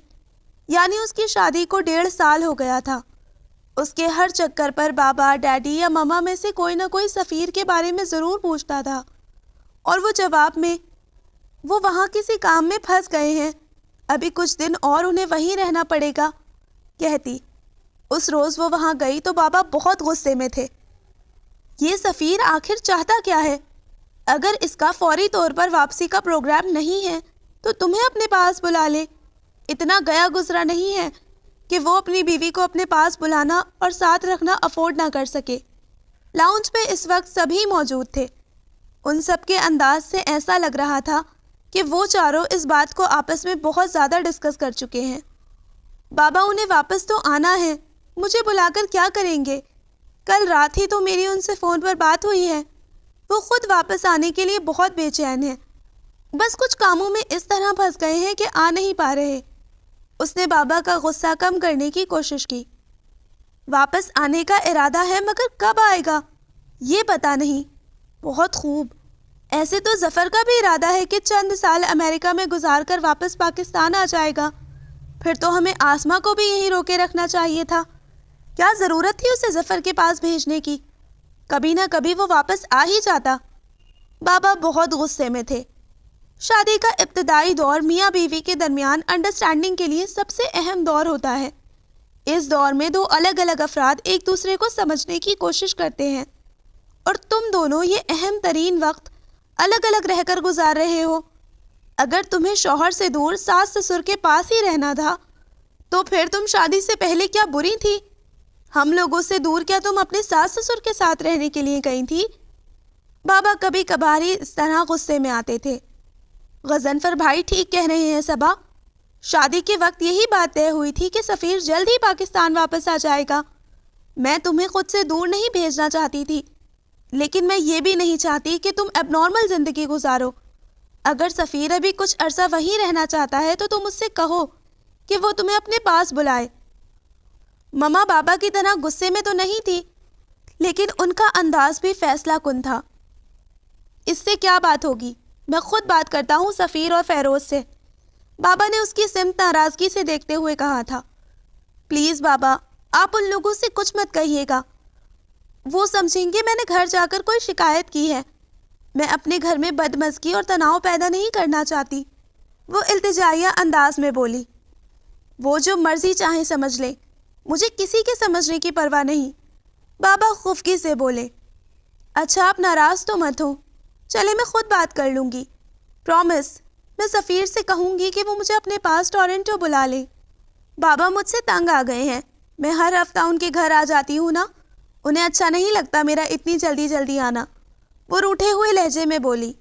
یعنی اس کی شادی کو 1.5 سال ہو گیا تھا۔ اس کے ہر چکر پر بابا، ڈیڈی یا ماما میں سے کوئی نہ کوئی سفیر کے بارے میں ضرور پوچھتا تھا، اور وہ جواب میں وہ وہاں کسی کام میں پھنس گئے ہیں، ابھی کچھ دن اور انہیں وہیں رہنا پڑے گا کہتی۔ اس روز وہ وہاں گئی تو بابا بہت غصے میں تھے۔ یہ سفیر آخر چاہتا کیا ہے؟ اگر اس کا فوری طور پر واپسی کا پروگرام نہیں ہے تو تمہیں اپنے پاس بلا لے۔ اتنا گیا گزرا نہیں ہے کہ وہ اپنی بیوی کو اپنے پاس بلانا اور ساتھ رکھنا افورڈ نہ کر سکے۔ لاؤنج پہ اس وقت سبھی موجود تھے۔ ان سب کے انداز سے ایسا لگ رہا تھا کہ وہ چاروں اس بات کو آپس میں بہت زیادہ ڈسکس کر چکے ہیں۔ بابا، انہیں واپس تو آنا ہے، مجھے بلا کر کیا کریں گے؟ کل رات ہی تو میری ان سے فون پر بات ہوئی ہے۔ وہ خود واپس آنے کے لیے بہت بے چین ہے، بس کچھ کاموں میں اس طرح پھنس گئے ہیں کہ آ نہیں پا رہے۔ اس نے بابا کا غصہ کم کرنے کی کوشش کی۔ واپس آنے کا ارادہ ہے، مگر کب آئے گا یہ پتہ نہیں۔ بہت خوب، ایسے تو ظفر کا بھی ارادہ ہے کہ چند سال امریکہ میں گزار کر واپس پاکستان آ جائے گا۔ پھر تو ہمیں آسما کو بھی یہیں روکے رکھنا چاہیے تھا۔ کیا ضرورت تھی اسے ظفر کے پاس بھیجنے کی؟ کبھی نہ کبھی وہ واپس آ ہی جاتا۔ بابا بہت غصے میں تھے۔ شادی کا ابتدائی دور میاں بیوی کے درمیان انڈرسٹینڈنگ کے لیے سب سے اہم دور ہوتا ہے۔ اس دور میں دو الگ الگ افراد ایک دوسرے کو سمجھنے کی کوشش کرتے ہیں، اور تم دونوں یہ اہم ترین وقت الگ الگ رہ کر گزار رہے ہو۔ اگر تمہیں شوہر سے دور ساس سسر کے پاس ہی رہنا تھا تو پھر تم شادی سے پہلے کیا بری تھی؟ ہم لوگوں سے دور کیا تم اپنے ساس سسر کے ساتھ رہنے کے لیے گئی تھی؟ بابا کبھی کبھار ہی اس طرح غصے میں آتے تھے۔ غضنفر بھائی ٹھیک کہہ رہے ہیں صبا، شادی کے وقت یہی بات طے ہوئی تھی کہ سفیر جلد ہی پاکستان واپس آ جائے گا۔ میں تمہیں خود سے دور نہیں بھیجنا چاہتی تھی، لیکن میں یہ بھی نہیں چاہتی کہ تم اب نارمل زندگی گزارو۔ اگر سفیر ابھی کچھ عرصہ وہیں رہنا چاہتا ہے تو تم اس سے کہو کہ وہ تمہیں اپنے پاس بلائے۔ مما بابا کی طرح غصے میں تو نہیں تھی، لیکن ان کا انداز بھی فیصلہ کن تھا۔ اس سے کیا بات ہوگی، میں خود بات کرتا ہوں سفیر اور فیروز سے، بابا نے اس کی سمت ناراضگی سے دیکھتے ہوئے کہا تھا۔ پلیز بابا، آپ ان لوگوں سے کچھ مت کہیے گا، وہ سمجھیں گے میں نے گھر جا کر کوئی شکایت کی ہے۔ میں اپنے گھر میں بدمزگی اور تناؤ پیدا نہیں کرنا چاہتی، وہ التجائیہ انداز میں بولی۔ وہ جو مرضی چاہیں سمجھ لیں، مجھے کسی کے سمجھنے کی پرواہ نہیں، بابا خفگی سے بولے۔ اچھا آپ ناراض تو مت ہو، چلے میں خود بات کر لوں گی، پرومس، میں سفیر سے کہوں گی کہ وہ مجھے اپنے پاس ٹورنٹو بلا لیں۔ بابا مجھ سے تنگ آ گئے ہیں، میں ہر ہفتہ ان کے گھر آ جاتی ہوں نا، انہیں اچھا نہیں لگتا میرا اتنی جلدی آنا، وہ روٹھے ہوئے لہجے میں بولی۔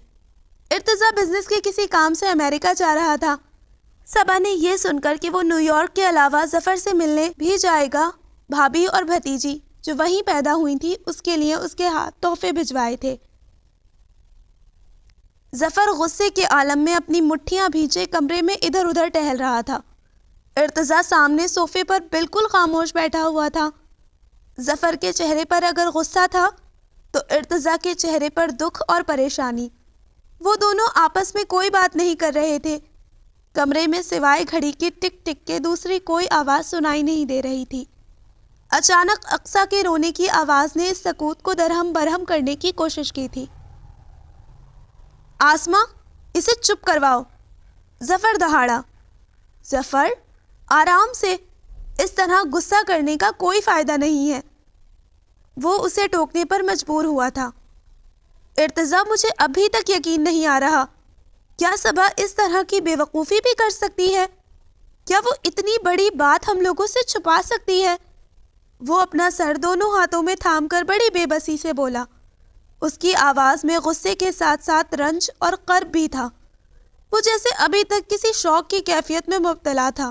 ارتضیٰ بزنس کے کسی کام سے امریکہ جا رہا تھا۔ صبا نے یہ سن کر کہ وہ نیو یارک کے علاوہ ظفر سے ملنے بھی جائے گا، بھابھی اور بھتیجی جو وہیں پیدا ہوئی تھی اس کے لیے اس کے ہاتھ تحفے بھجوائے تھے۔ ظفر غصے کے عالم میں اپنی مٹھیاں بھیجے کمرے میں ادھر ادھر ٹہل رہا تھا۔ ارتضیٰ سامنے صوفے پر بالکل خاموش بیٹھا ہوا تھا۔ ظفر کے چہرے پر اگر غصہ تھا تو ارتضیٰ کے چہرے پر دکھ اور پریشانی۔ وہ دونوں آپس میں کوئی بات نہیں کر رہے تھے۔ کمرے میں سوائے گھڑی کی ٹک ٹک کے دوسری کوئی آواز سنائی نہیں دے رہی تھی۔ اچانک اقصیٰ کے رونے کی آواز نے اس سکوت کو درہم برہم کرنے کی کوشش کی تھی۔ آسما، اسے چپ کرواؤ، ظفر دہاڑا۔ ظفر، آرام سے، اس طرح غصہ کرنے کا کوئی فائدہ نہیں ہے۔ وہ اسے ٹوکنے پر مجبور ہوا تھا۔ ارتضیٰ، مجھے ابھی تک یقین نہیں آ رہا، کیا صبا اس طرح کی بے وقوفی بھی کر سکتی ہے؟ کیا وہ اتنی بڑی بات ہم لوگوں سے چھپا سکتی ہے؟ وہ اپنا سر دونوں ہاتھوں میں تھام کر بڑی بے بسی سے بولا۔ اس کی آواز میں غصے کے ساتھ ساتھ رنج اور کرب بھی تھا۔ وہ جیسے ابھی تک کسی شوق کی کیفیت میں مبتلا تھا،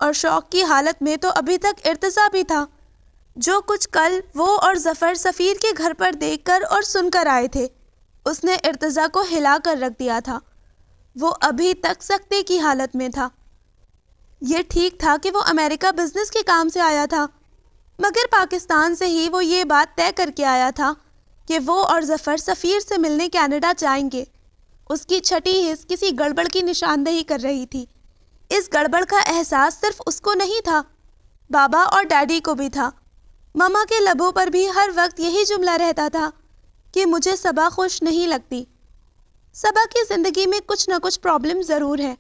اور شوق کی حالت میں تو ابھی تک ارتضیٰ بھی تھا۔ جو کچھ کل وہ اور ظفر سفیر کے گھر پر دیکھ کر اور سن کر آئے تھے، اس نے ارتضیٰ کو ہلا کر رکھ دیا تھا۔ وہ ابھی تک سکتے کی حالت میں تھا۔ یہ ٹھیک تھا کہ وہ امریکہ بزنس کے کام سے آیا تھا، مگر پاکستان سے ہی وہ یہ بات طے کر کے آیا تھا کہ وہ اور ظفر سفیر سے ملنے کینیڈا جائیں گے۔ اس کی چھٹی حس کسی گڑبڑ کی نشاندہی کر رہی تھی۔ اس گڑبڑ کا احساس صرف اس کو نہیں تھا، بابا اور ڈیڈی کو بھی تھا۔ ماما کے لبوں پر بھی ہر وقت یہی جملہ رہتا تھا کہ مجھے صبا خوش نہیں لگتی. صبا کی زندگی میں کچھ نہ کچھ پرابلم ضرور ہے.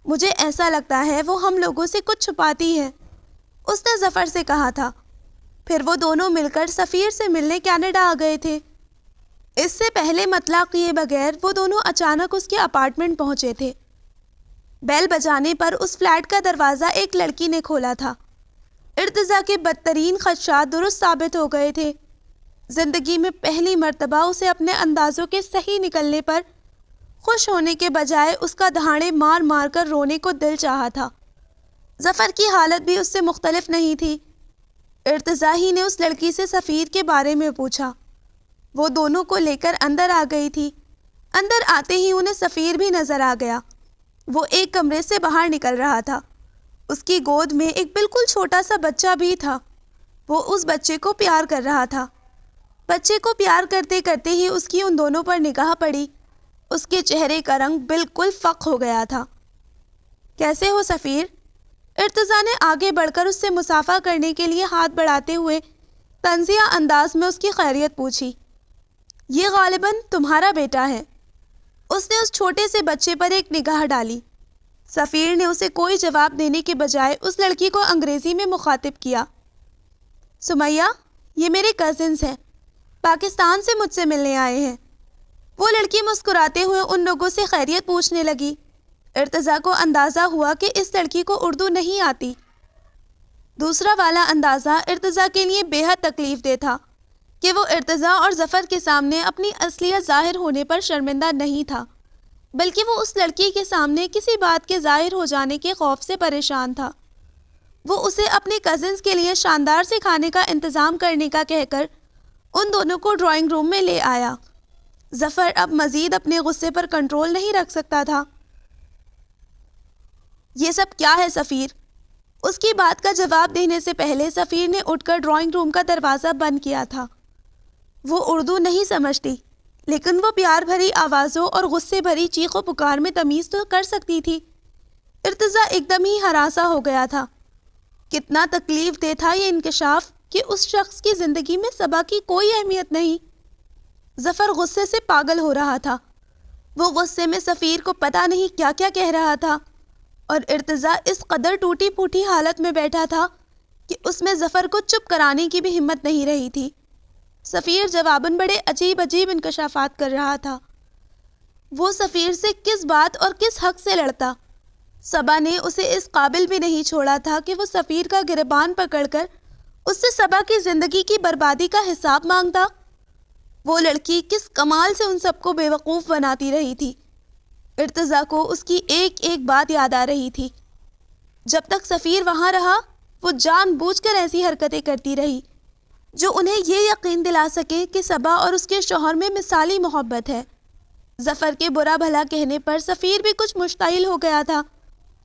مجھے ایسا لگتا ہے وہ ہم لوگوں سے کچھ چھپاتی ہے، اس نے ظفر سے کہا تھا. پھر وہ دونوں مل کر سفیر سے ملنے کینیڈا آ گئے تھے. اس سے پہلے مطلع کیے بغیر وہ دونوں اچانک اس کے اپارٹمنٹ پہنچے تھے. بیل بجانے پر اس فلیٹ کا دروازہ ایک لڑکی نے کھولا تھا. ارتضیٰ کے بدترین خدشات درست ثابت ہو گئے تھے. زندگی میں پہلی مرتبہ اسے اپنے اندازوں کے صحیح نکلنے پر خوش ہونے کے بجائے اس کا دہاڑے مار مار کر رونے کو دل چاہا تھا. ظفر کی حالت بھی اس سے مختلف نہیں تھی. ارتضیٰ ہی نے اس لڑکی سے سفیر کے بارے میں پوچھا. وہ دونوں کو لے کر اندر آ گئی تھی. اندر آتے ہی انہیں سفیر بھی نظر آ گیا. وہ ایک کمرے سے باہر نکل رہا تھا. اس کی گود میں ایک بالکل چھوٹا سا بچہ بھی تھا. وہ اس بچے کو پیار کر رہا تھا. بچے کو پیار کرتے کرتے ہی اس کی ان دونوں پر نگاہ پڑی. اس کے چہرے کا رنگ بالکل فق ہو گیا تھا. کیسے ہو سفیر؟ ارتضیٰ نے آگے بڑھ کر اس سے مصافحہ کرنے کے لیے ہاتھ بڑھاتے ہوئے طنزیہ انداز میں اس کی خیریت پوچھی. یہ غالباً تمہارا بیٹا ہے. اس نے اس چھوٹے سے بچے پر ایک نگاہ ڈالی. سفیر نے اسے کوئی جواب دینے کے بجائے اس لڑکی کو انگریزی میں مخاطب کیا. سمیہ، یہ میرے کزنز ہیں، پاکستان سے مجھ سے ملنے آئے ہیں. وہ لڑکی مسکراتے ہوئے ان لوگوں سے خیریت پوچھنے لگی. ارتضیٰ کو اندازہ ہوا کہ اس لڑکی کو اردو نہیں آتی. دوسرا والا اندازہ ارتضیٰ کے لیے بے حد تکلیف دہ تھا کہ وہ ارتضیٰ اور ظفر کے سامنے اپنی اصلیت ظاہر ہونے پر شرمندہ نہیں تھا، بلکہ وہ اس لڑکی کے سامنے کسی بات کے ظاہر ہو جانے کے خوف سے پریشان تھا. وہ اسے اپنے کزنز کے لیے شاندار سے کھانے کا انتظام کرنے کا کہہ کر ان دونوں کو ڈرائنگ روم میں لے آیا. ظفر اب مزید اپنے غصے پر کنٹرول نہیں رکھ سکتا تھا. یہ سب کیا ہے سفیر؟ اس کی بات کا جواب دینے سے پہلے سفیر نے اٹھ کر ڈرائنگ روم کا دروازہ بند کیا تھا. وہ اردو نہیں سمجھتی، لیکن وہ پیار بھری آوازوں اور غصے بھری چیخ و پکار میں تمیز تو کر سکتی تھی. ارتضیٰ ایک دم ہی ہراساں ہو گیا تھا. کتنا تکلیف دہ تھا یہ انکشاف کہ اس شخص کی زندگی میں صبا کی کوئی اہمیت نہیں. ظفر غصے سے پاگل ہو رہا تھا. وہ غصے میں سفیر کو پتہ نہیں کیا کیا کہہ رہا تھا، اور ارتضیٰ اس قدر ٹوٹی پھوٹی حالت میں بیٹھا تھا کہ اس میں ظفر کو چپ کرانے کی بھی ہمت نہیں رہی تھی. سفیر جواباً بڑے عجیب عجیب انکشافات کر رہا تھا. وہ سفیر سے کس بات اور کس حق سے لڑتا؟ صبا نے اسے اس قابل بھی نہیں چھوڑا تھا کہ وہ سفیر کا گریبان پکڑ کر اس سے صبا کی زندگی کی بربادی کا حساب مانگتا. وہ لڑکی کس کمال سے ان سب کو بے وقوف بناتی رہی تھی. ارتضیٰ کو اس کی ایک ایک بات یاد آ رہی تھی. جب تک سفیر وہاں رہا وہ جان بوجھ کر ایسی حرکتیں کرتی رہی جو انہیں یہ یقین دلا سکے کہ صبا اور اس کے شوہر میں مثالی محبت ہے. ظفر کے برا بھلا کہنے پر سفیر بھی کچھ مشتعل ہو گیا تھا.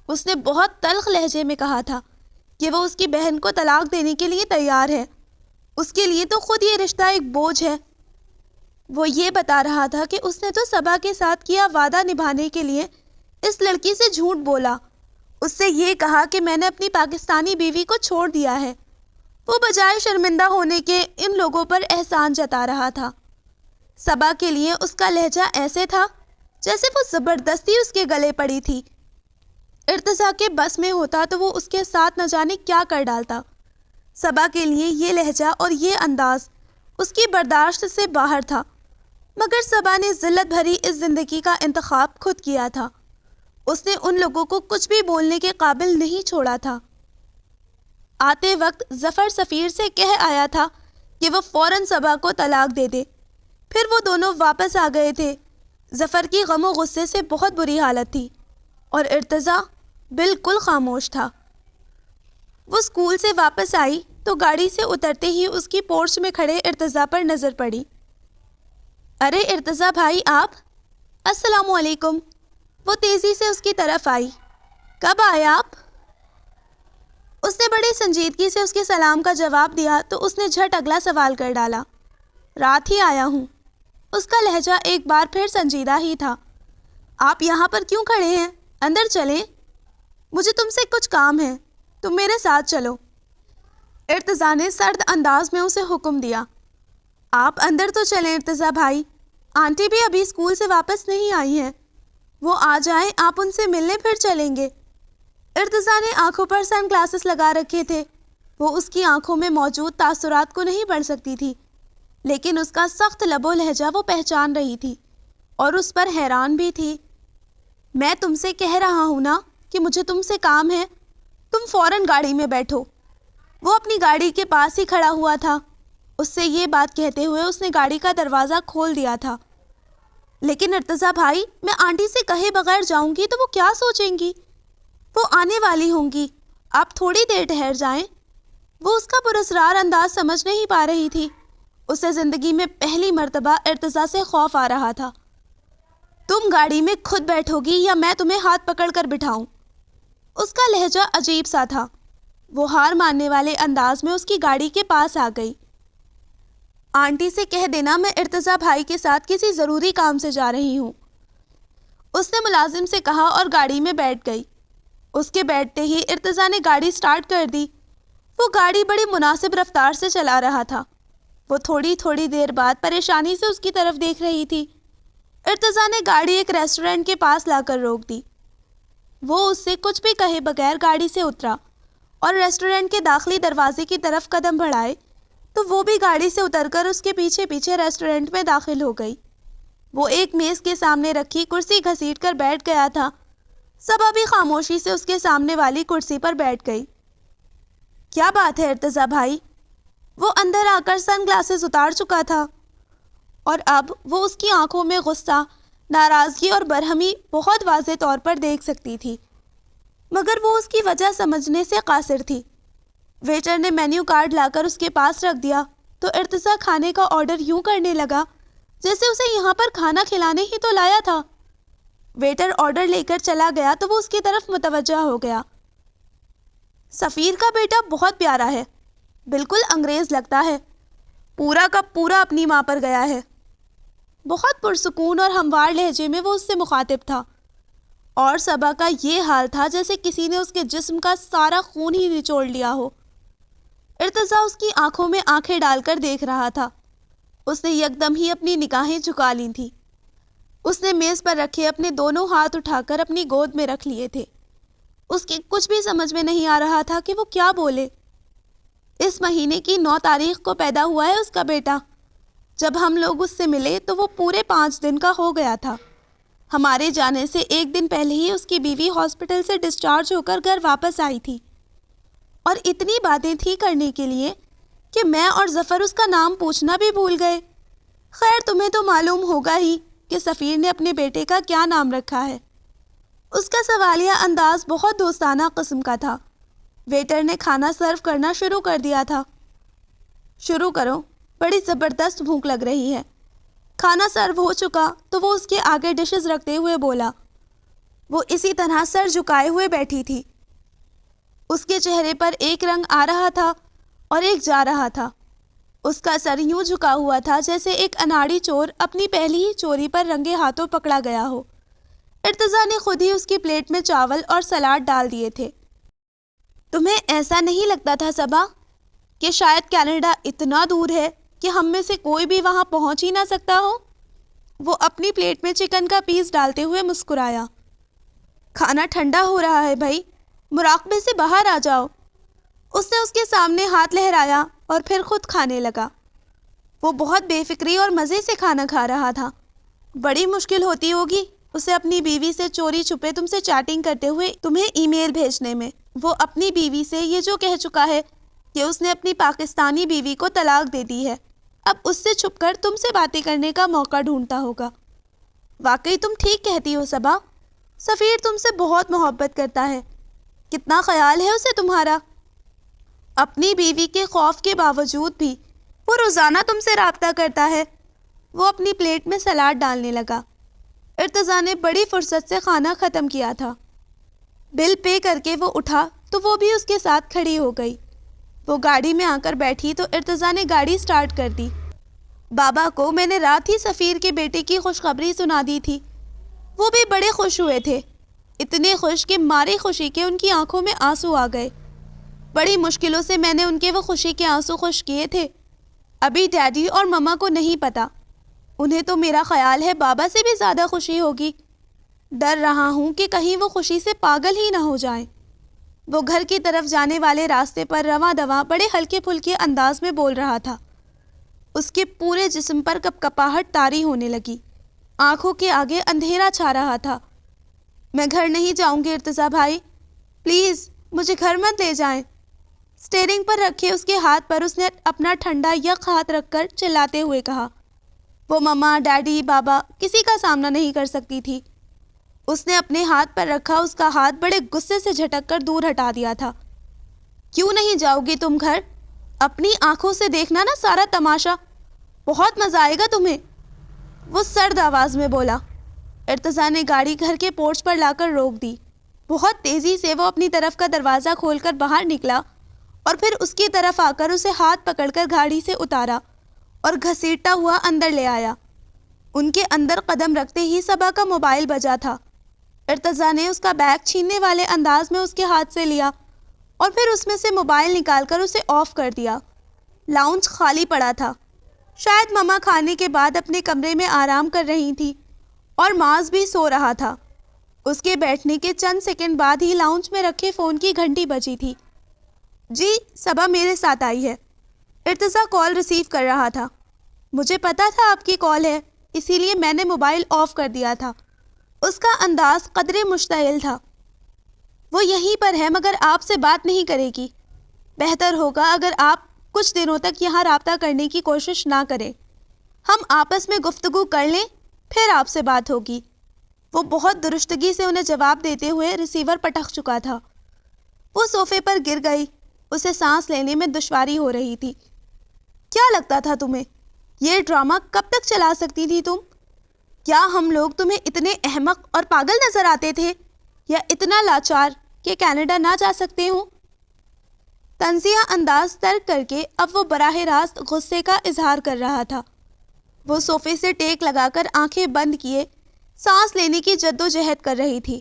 اس نے بہت تلخ لہجے میں کہا تھا کہ وہ اس کی بہن کو طلاق دینے کے لیے تیار ہے. اس کے لیے تو خود یہ رشتہ ایک بوجھ ہے. وہ یہ بتا رہا تھا کہ اس نے تو صبا کے ساتھ کیا وعدہ نبھانے کے لیے اس لڑکی سے جھوٹ بولا. اس سے یہ کہا کہ میں نے اپنی پاکستانی بیوی کو چھوڑ دیا ہے. وہ بجائے شرمندہ ہونے کے ان لوگوں پر احسان جتا رہا تھا. صبا کے لیے اس کا لہجہ ایسے تھا جیسے وہ زبردستی اس کے گلے پڑی تھی. ارتضیٰ کے بس میں ہوتا تو وہ اس کے ساتھ نہ جانے کیا کر ڈالتا. صبا کے لیے یہ لہجہ اور یہ انداز اس کی برداشت سے باہر تھا، مگر صبا نے ذلت بھری اس زندگی کا انتخاب خود کیا تھا. اس نے ان لوگوں کو کچھ بھی بولنے کے قابل نہیں چھوڑا تھا. آتے وقت ظفر سفیر سے کہہ آیا تھا کہ وہ فوراً صبا کو طلاق دے دے. پھر وہ دونوں واپس آ گئے تھے. ظفر کی غم و غصے سے بہت بری حالت تھی اور ارتضیٰ بالکل خاموش تھا. وہ اسکول سے واپس آئی تو گاڑی سے اترتے ہی اس کی پورچ میں کھڑے ارتضیٰ پر نظر پڑی. ارے ارتضیٰ بھائی آپ، السلام علیکم. وہ تیزی سے اس کی طرف آئی. کب آئے آپ؟ اس نے بڑی سنجیدگی سے اس کے سلام کا جواب دیا تو اس نے جھٹ اگلا سوال کر ڈالا. رات ہی آیا ہوں. اس کا لہجہ ایک بار پھر سنجیدہ ہی تھا. آپ یہاں پر کیوں کھڑے ہیں؟ اندر چلیں. مجھے تم سے کچھ کام ہے، تم میرے ساتھ چلو. ارتضیٰ نے سرد انداز میں اسے حکم دیا۔ آپ اندر تو چلیں ارتضیٰ بھائی، آنٹی بھی ابھی اسکول سے واپس نہیں آئی ہیں، وہ آ جائیں آپ ان سے ملنے پھر چلیں گے۔ ارتضیٰ نے آنکھوں پر سن گلاسز لگا رکھے تھے، وہ اس کی آنکھوں میں موجود تاثرات کو نہیں پڑھ سکتی تھی، لیکن اس کا سخت لب و لہجہ وہ پہچان رہی تھی اور اس پر حیران بھی تھی۔ میں تم سے کہہ رہا ہوں نا کہ مجھے تم سے کام ہے، تم فوراً گاڑی میں بیٹھو۔ وہ اپنی گاڑی کے پاس ہی کھڑا ہوا تھا۔ اس سے یہ بات کہتے ہوئے اس نے گاڑی کا دروازہ کھول دیا تھا۔ لیکن ارتضیٰ بھائی، میں آنٹی سے کہے بغیر جاؤں گی تو وہ کیا سوچیں گی؟ وہ آنے والی ہوں گی، آپ تھوڑی دیر ٹھہر جائیں۔ وہ اس کا پراسرار انداز سمجھ نہیں پا رہی تھی۔ اسے زندگی میں پہلی مرتبہ ارتضیٰ سے خوف آ رہا تھا۔ تم گاڑی میں خود بیٹھو گی یا میں تمہیں ہاتھ پکڑ کر بٹھاؤں؟ اس کا لہجہ عجیب سا تھا۔ وہ ہار ماننے والے انداز میں اس کی گاڑی کے پاس آ گئی۔ آنٹی سے کہہ دینا میں ارتضیٰ بھائی کے ساتھ کسی ضروری کام سے جا رہی ہوں، اس نے ملازم سے کہا اور گاڑی میں بیٹھ گئی۔ اس کے بیٹھتے ہی ارتضیٰ نے گاڑی سٹارٹ کر دی۔ وہ گاڑی بڑی مناسب رفتار سے چلا رہا تھا۔ وہ تھوڑی تھوڑی دیر بعد پریشانی سے اس کی طرف دیکھ رہی تھی۔ ارتضیٰ نے گاڑی ایک ریسٹورنٹ کے پاس لا کر روک دی۔ وہ اس سے کچھ بھی کہے بغیر گاڑی سے اترا اور ریسٹورنٹ کے داخلی دروازے کی طرف قدم بڑھائے تو وہ بھی گاڑی سے اتر کر اس کے پیچھے پیچھے ریسٹورنٹ میں داخل ہو گئی۔ وہ ایک میز کے سامنے رکھی کرسی گھسیٹ کر بیٹھ گیا تھا۔ صبا بھی خاموشی سے اس کے سامنے والی کرسی پر بیٹھ گئی۔ کیا بات ہے ارتضیٰ بھائی؟ وہ اندر آ کر سن گلاسز اتار چکا تھا اور اب وہ اس کی آنکھوں میں غصہ، ناراضگی اور برہمی بہت واضح طور پر دیکھ سکتی تھی، مگر وہ اس کی وجہ سمجھنے سے قاصر تھی۔ ویٹر نے مینیو کارڈ لا کر اس کے پاس رکھ دیا تو ارتضیٰ کھانے کا آرڈر یوں کرنے لگا جیسے اسے یہاں پر کھانا کھلانے ہی تو لایا تھا۔ ویٹر آرڈر لے کر چلا گیا تو وہ اس کی طرف متوجہ ہو گیا۔ سفیر کا بیٹا بہت پیارا ہے، بالکل انگریز لگتا ہے، پورا کا پورا اپنی ماں پر گیا ہے۔ بہت پرسکون اور ہموار لہجے میں وہ اس سے مخاطب تھا، اور صبا کا یہ حال تھا جیسے کسی نے اس کے جسم کا سارا خون ہی نچوڑ لیا ہو۔ ارتضیٰ اس کی آنکھوں میں آنکھیں ڈال کر دیکھ رہا تھا۔ اس نے یکدم ہی اپنی نگاہیں جھکا لی تھیں۔ اس نے میز پر رکھے اپنے دونوں ہاتھ اٹھا کر اپنی گود میں رکھ لیے تھے۔ اس کے کچھ بھی سمجھ میں نہیں آ رہا تھا کہ وہ کیا بولے۔ اس مہینے کی 9 تاریخ کو پیدا ہوا ہے اس کا بیٹا۔ جب ہم لوگ اس سے ملے تو وہ پورے 5 دن کا ہو گیا تھا۔ ہمارے جانے سے 1 دن پہلے ہی اس کی بیوی ہاسپٹل سے ڈسچارج ہو کر گھر واپس آئی تھی، اور اتنی باتیں تھی کرنے کے لیے کہ میں اور ظفر اس کا نام پوچھنا بھی بھول گئے۔ خیر تمہیں تو معلوم ہوگا ہی کہ سفیر نے اپنے بیٹے کا کیا نام رکھا ہے۔ اس کا سوالیہ انداز بہت دوستانہ قسم کا تھا۔ ویٹر نے کھانا سرو کرنا شروع کر دیا تھا۔ شروع کرو، بڑی زبردست بھوک لگ رہی ہے۔ کھانا سرو ہو چکا تو وہ اس کے آگے ڈشز رکھتے ہوئے بولا۔ وہ اسی طرح سر جھکائے ہوئے بیٹھی تھی۔ اس کے چہرے پر ایک رنگ آ رہا تھا اور ایک جا رہا تھا۔ اس کا سر یوں جھکا ہوا تھا جیسے ایک اناڑی چور اپنی پہلی ہی چوری پر رنگے ہاتھوں پکڑا گیا ہو۔ ارتضیٰ نے خود ہی اس کی پلیٹ میں چاول اور سلاد ڈال دیے تھے۔ تمہیں ایسا نہیں لگتا تھا صبا کہ شاید کینیڈا اتنا دور ہے کہ ہم میں سے کوئی بھی وہاں پہنچ ہی نہ سکتا ہو؟ وہ اپنی پلیٹ میں چکن کا پیس ڈالتے ہوئے مسکرایا۔ کھانا ٹھنڈا ہو رہا ہے بھائی، مراقبے سے باہر آ جاؤ۔ اس نے اس کے سامنے ہاتھ لہرایا اور پھر خود کھانے لگا۔ وہ بہت بے فکری اور مزے سے کھانا کھا رہا تھا۔ بڑی مشکل ہوتی ہوگی اسے اپنی بیوی سے چوری چھپے تم سے چیٹنگ کرتے ہوئے تمہیں ای میل بھیجنے میں۔ وہ اپنی بیوی سے یہ جو کہہ چکا ہے کہ اس نے اپنی پاکستانی بیوی کو طلاق دے دی ہے، اب اس سے چھپ کر تم سے باتیں کرنے کا موقع ڈھونڈتا ہوگا۔ واقعی تم ٹھیک کہتی ہو صبا، سفیر تم سے بہت محبت کرتا ہے۔ کتنا خیال ہے اسے تمہارا۔ اپنی بیوی کے خوف کے باوجود بھی وہ روزانہ تم سے رابطہ کرتا ہے۔ وہ اپنی پلیٹ میں سلاد ڈالنے لگا۔ ارتضیٰ نے بڑی فرصت سے کھانا ختم کیا تھا۔ بل پے کر کے وہ اٹھا تو وہ بھی اس کے ساتھ کھڑی ہو گئی۔ وہ گاڑی میں آ کر بیٹھی تو ارتضیٰ نے گاڑی سٹارٹ کر دی۔ بابا کو میں نے رات ہی سفیر کے بیٹے کی خوشخبری سنا دی تھی۔ وہ بھی بڑے خوش ہوئے تھے، اتنے خوش کہ ماری خوشی کے ان کی آنکھوں میں آنسو آ گئے۔ بڑی مشکلوں سے میں نے ان کے وہ خوشی کے آنسو خشک کیے تھے۔ ابھی ڈیڈی اور مما کو نہیں پتا، انہیں تو میرا خیال ہے بابا سے بھی زیادہ خوشی ہوگی۔ ڈر رہا ہوں کہ کہیں وہ خوشی سے پاگل ہی نہ ہو جائیں۔ وہ گھر کی طرف جانے والے راستے پر رواں دواں بڑے ہلکے پھلکے انداز میں بول رہا تھا۔ اس کے پورے جسم پر کپکپاہٹ طاری ہونے لگی، آنکھوں کے آگے اندھیرا چھا رہا تھا۔ میں گھر نہیں جاؤں گی ارتضیٰ بھائی، پلیز مجھے گھر مت لے جائیں۔ اسٹیئرنگ پر رکھے اس کے ہاتھ پر اس نے اپنا ٹھنڈا یک ہاتھ رکھ کر چلاتے ہوئے کہا۔ وہ مما، ڈیڈی، بابا کسی کا سامنا نہیں کر سکتی تھی۔ اس نے اپنے ہاتھ پر رکھا اس کا ہاتھ بڑے غصے سے جھٹک کر دور ہٹا دیا تھا۔ کیوں نہیں جاؤ گی تم گھر؟ اپنی آنکھوں سے دیکھنا نا سارا تماشا، بہت مزہ آئے گا تمہیں، وہ سرد آواز میں بولا۔ ارتضیٰ نے گاڑی گھر کے پورچ پر لا کر روک دی۔ بہت تیزی سے وہ اپنی طرف کا دروازہ کھول کر باہر نکلا اور پھر اس کی طرف آ کر اسے ہاتھ پکڑ کر گاڑی سے اتارا اور گھسیٹتا ہوا اندر لے آیا۔ ان کے اندر قدم رکھتے ہی صبا کا موبائل بجا تھا۔ ارتضیٰ نے اس کا بیگ چھیننے والے انداز میں اس کے ہاتھ سے لیا اور پھر اس میں سے موبائل نکال کر اسے آف کر دیا۔ لاؤنج خالی پڑا تھا۔ شاید مما کھانے کے بعد اپنے کمرے میں آرام کر رہی تھی اور معاذ بھی سو رہا تھا۔ اس کے بیٹھنے کے چند سیکنڈ بعد ہی لاؤنج میں رکھے فون کی گھنٹی بجی تھی۔ جی، صبا میرے ساتھ آئی ہے۔ ارتضیٰ کال ریسیو کر رہا تھا۔ مجھے پتا تھا آپ کی کال ہے، اسی لیے میں نے موبائل آف کر دیا تھا۔ اس کا انداز قدرے مشتعل تھا۔ وہ یہیں پر ہے مگر آپ سے بات نہیں کرے گی۔ بہتر ہوگا اگر آپ کچھ دنوں تک یہاں رابطہ کرنے کی کوشش نہ کریں۔ ہم آپس میں گفتگو کر لیں، پھر آپ سے بات ہوگی۔ وہ بہت درستگی سے انہیں جواب دیتے ہوئے ریسیور پٹک چکا تھا۔ وہ صوفے پر گر گئی، اسے سانس لینے میں دشواری ہو رہی تھی۔ کیا لگتا تھا تمہیں؟ یہ ڈرامہ کب تک چلا سکتی تھی تم؟ کیا ہم لوگ تمہیں اتنے احمق اور پاگل نظر آتے تھے یا اتنا لاچار کہ کینیڈا نہ جا سکتے ہوں؟ تنزیہ انداز ترک کر کے اب وہ براہ راست غصے کا اظہار کر رہا تھا۔ وہ صوفے سے ٹیک لگا کر آنکھیں بند کیے سانس لینے کی جدوجہد کر رہی تھی۔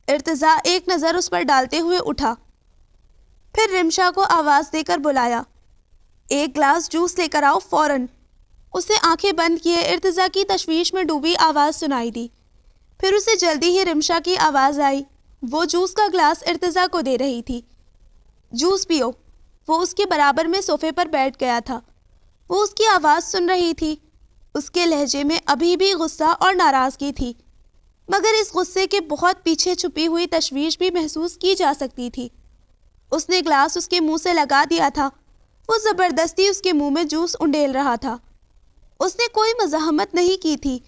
ارتضیٰ ایک نظر اس پر ڈالتے ہوئے اٹھا، پھر رمشا کو آواز دے کر بلایا، ایک گلاس جوس لے کر آؤ فوراً۔ اسے آنکھیں بند کیے ارتضیٰ کی تشویش میں ڈوبی آواز سنائی دی۔ پھر اسے جلدی ہی رمشا کی آواز آئی، وہ جوس کا گلاس ارتضیٰ کو دے رہی تھی۔ جوس پیو۔ وہ اس کے برابر میں صوفے پر بیٹھ گیا تھا۔ وہ اس کی آواز سن رہی تھی۔ اس کے لہجے میں ابھی بھی غصہ اور ناراضگی تھی، مگر اس غصے کے بہت پیچھے چھپی ہوئی تشویش بھی محسوس کی جا سکتی تھی۔ اس نے گلاس اس کے منہ سے لگا دیا تھا۔ وہ زبردستی اس کے منہ میں جوس انڈیل رہا تھا۔ اس نے کوئی مزاحمت نہیں کی تھی،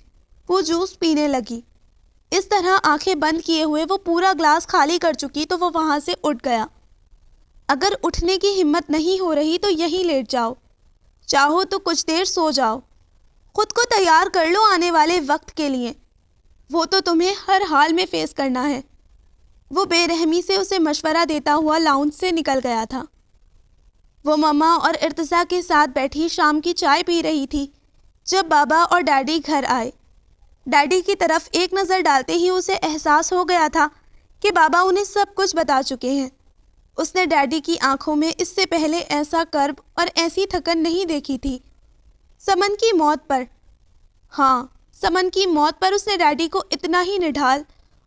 وہ جوس پینے لگی۔ اس طرح آنکھیں بند کیے ہوئے وہ پورا گلاس خالی کر چکی تو وہ وہاں سے اٹھ گیا۔ اگر اٹھنے کی ہمت نہیں ہو رہی تو یہیں لیٹ جاؤ، چاہو تو کچھ دیر سو جاؤ، خود کو تیار کر لو آنے والے وقت کے لیے، وہ تو تمہیں ہر حال میں فیس کرنا ہے۔ وہ بے رحمی سے اسے مشورہ دیتا ہوا لاؤنج سے نکل گیا تھا۔ وہ مما اور ارتضیٰ کے ساتھ بیٹھی شام کی چائے پی رہی تھی جب بابا اور ڈیڈی گھر آئے۔ ڈیڈی کی طرف ایک نظر ڈالتے ہی اسے احساس ہو گیا تھا کہ بابا انہیں سب کچھ بتا چکے ہیں۔ اس نے ڈیڈی کی آنکھوں میں اس سے پہلے ایسا کرب اور ایسی تھکن نہیں دیکھی تھی۔ سمن کی موت پر، ہاں، سمن کی موت پر اس نے ڈیڈی کو اتنا ہی نڈھال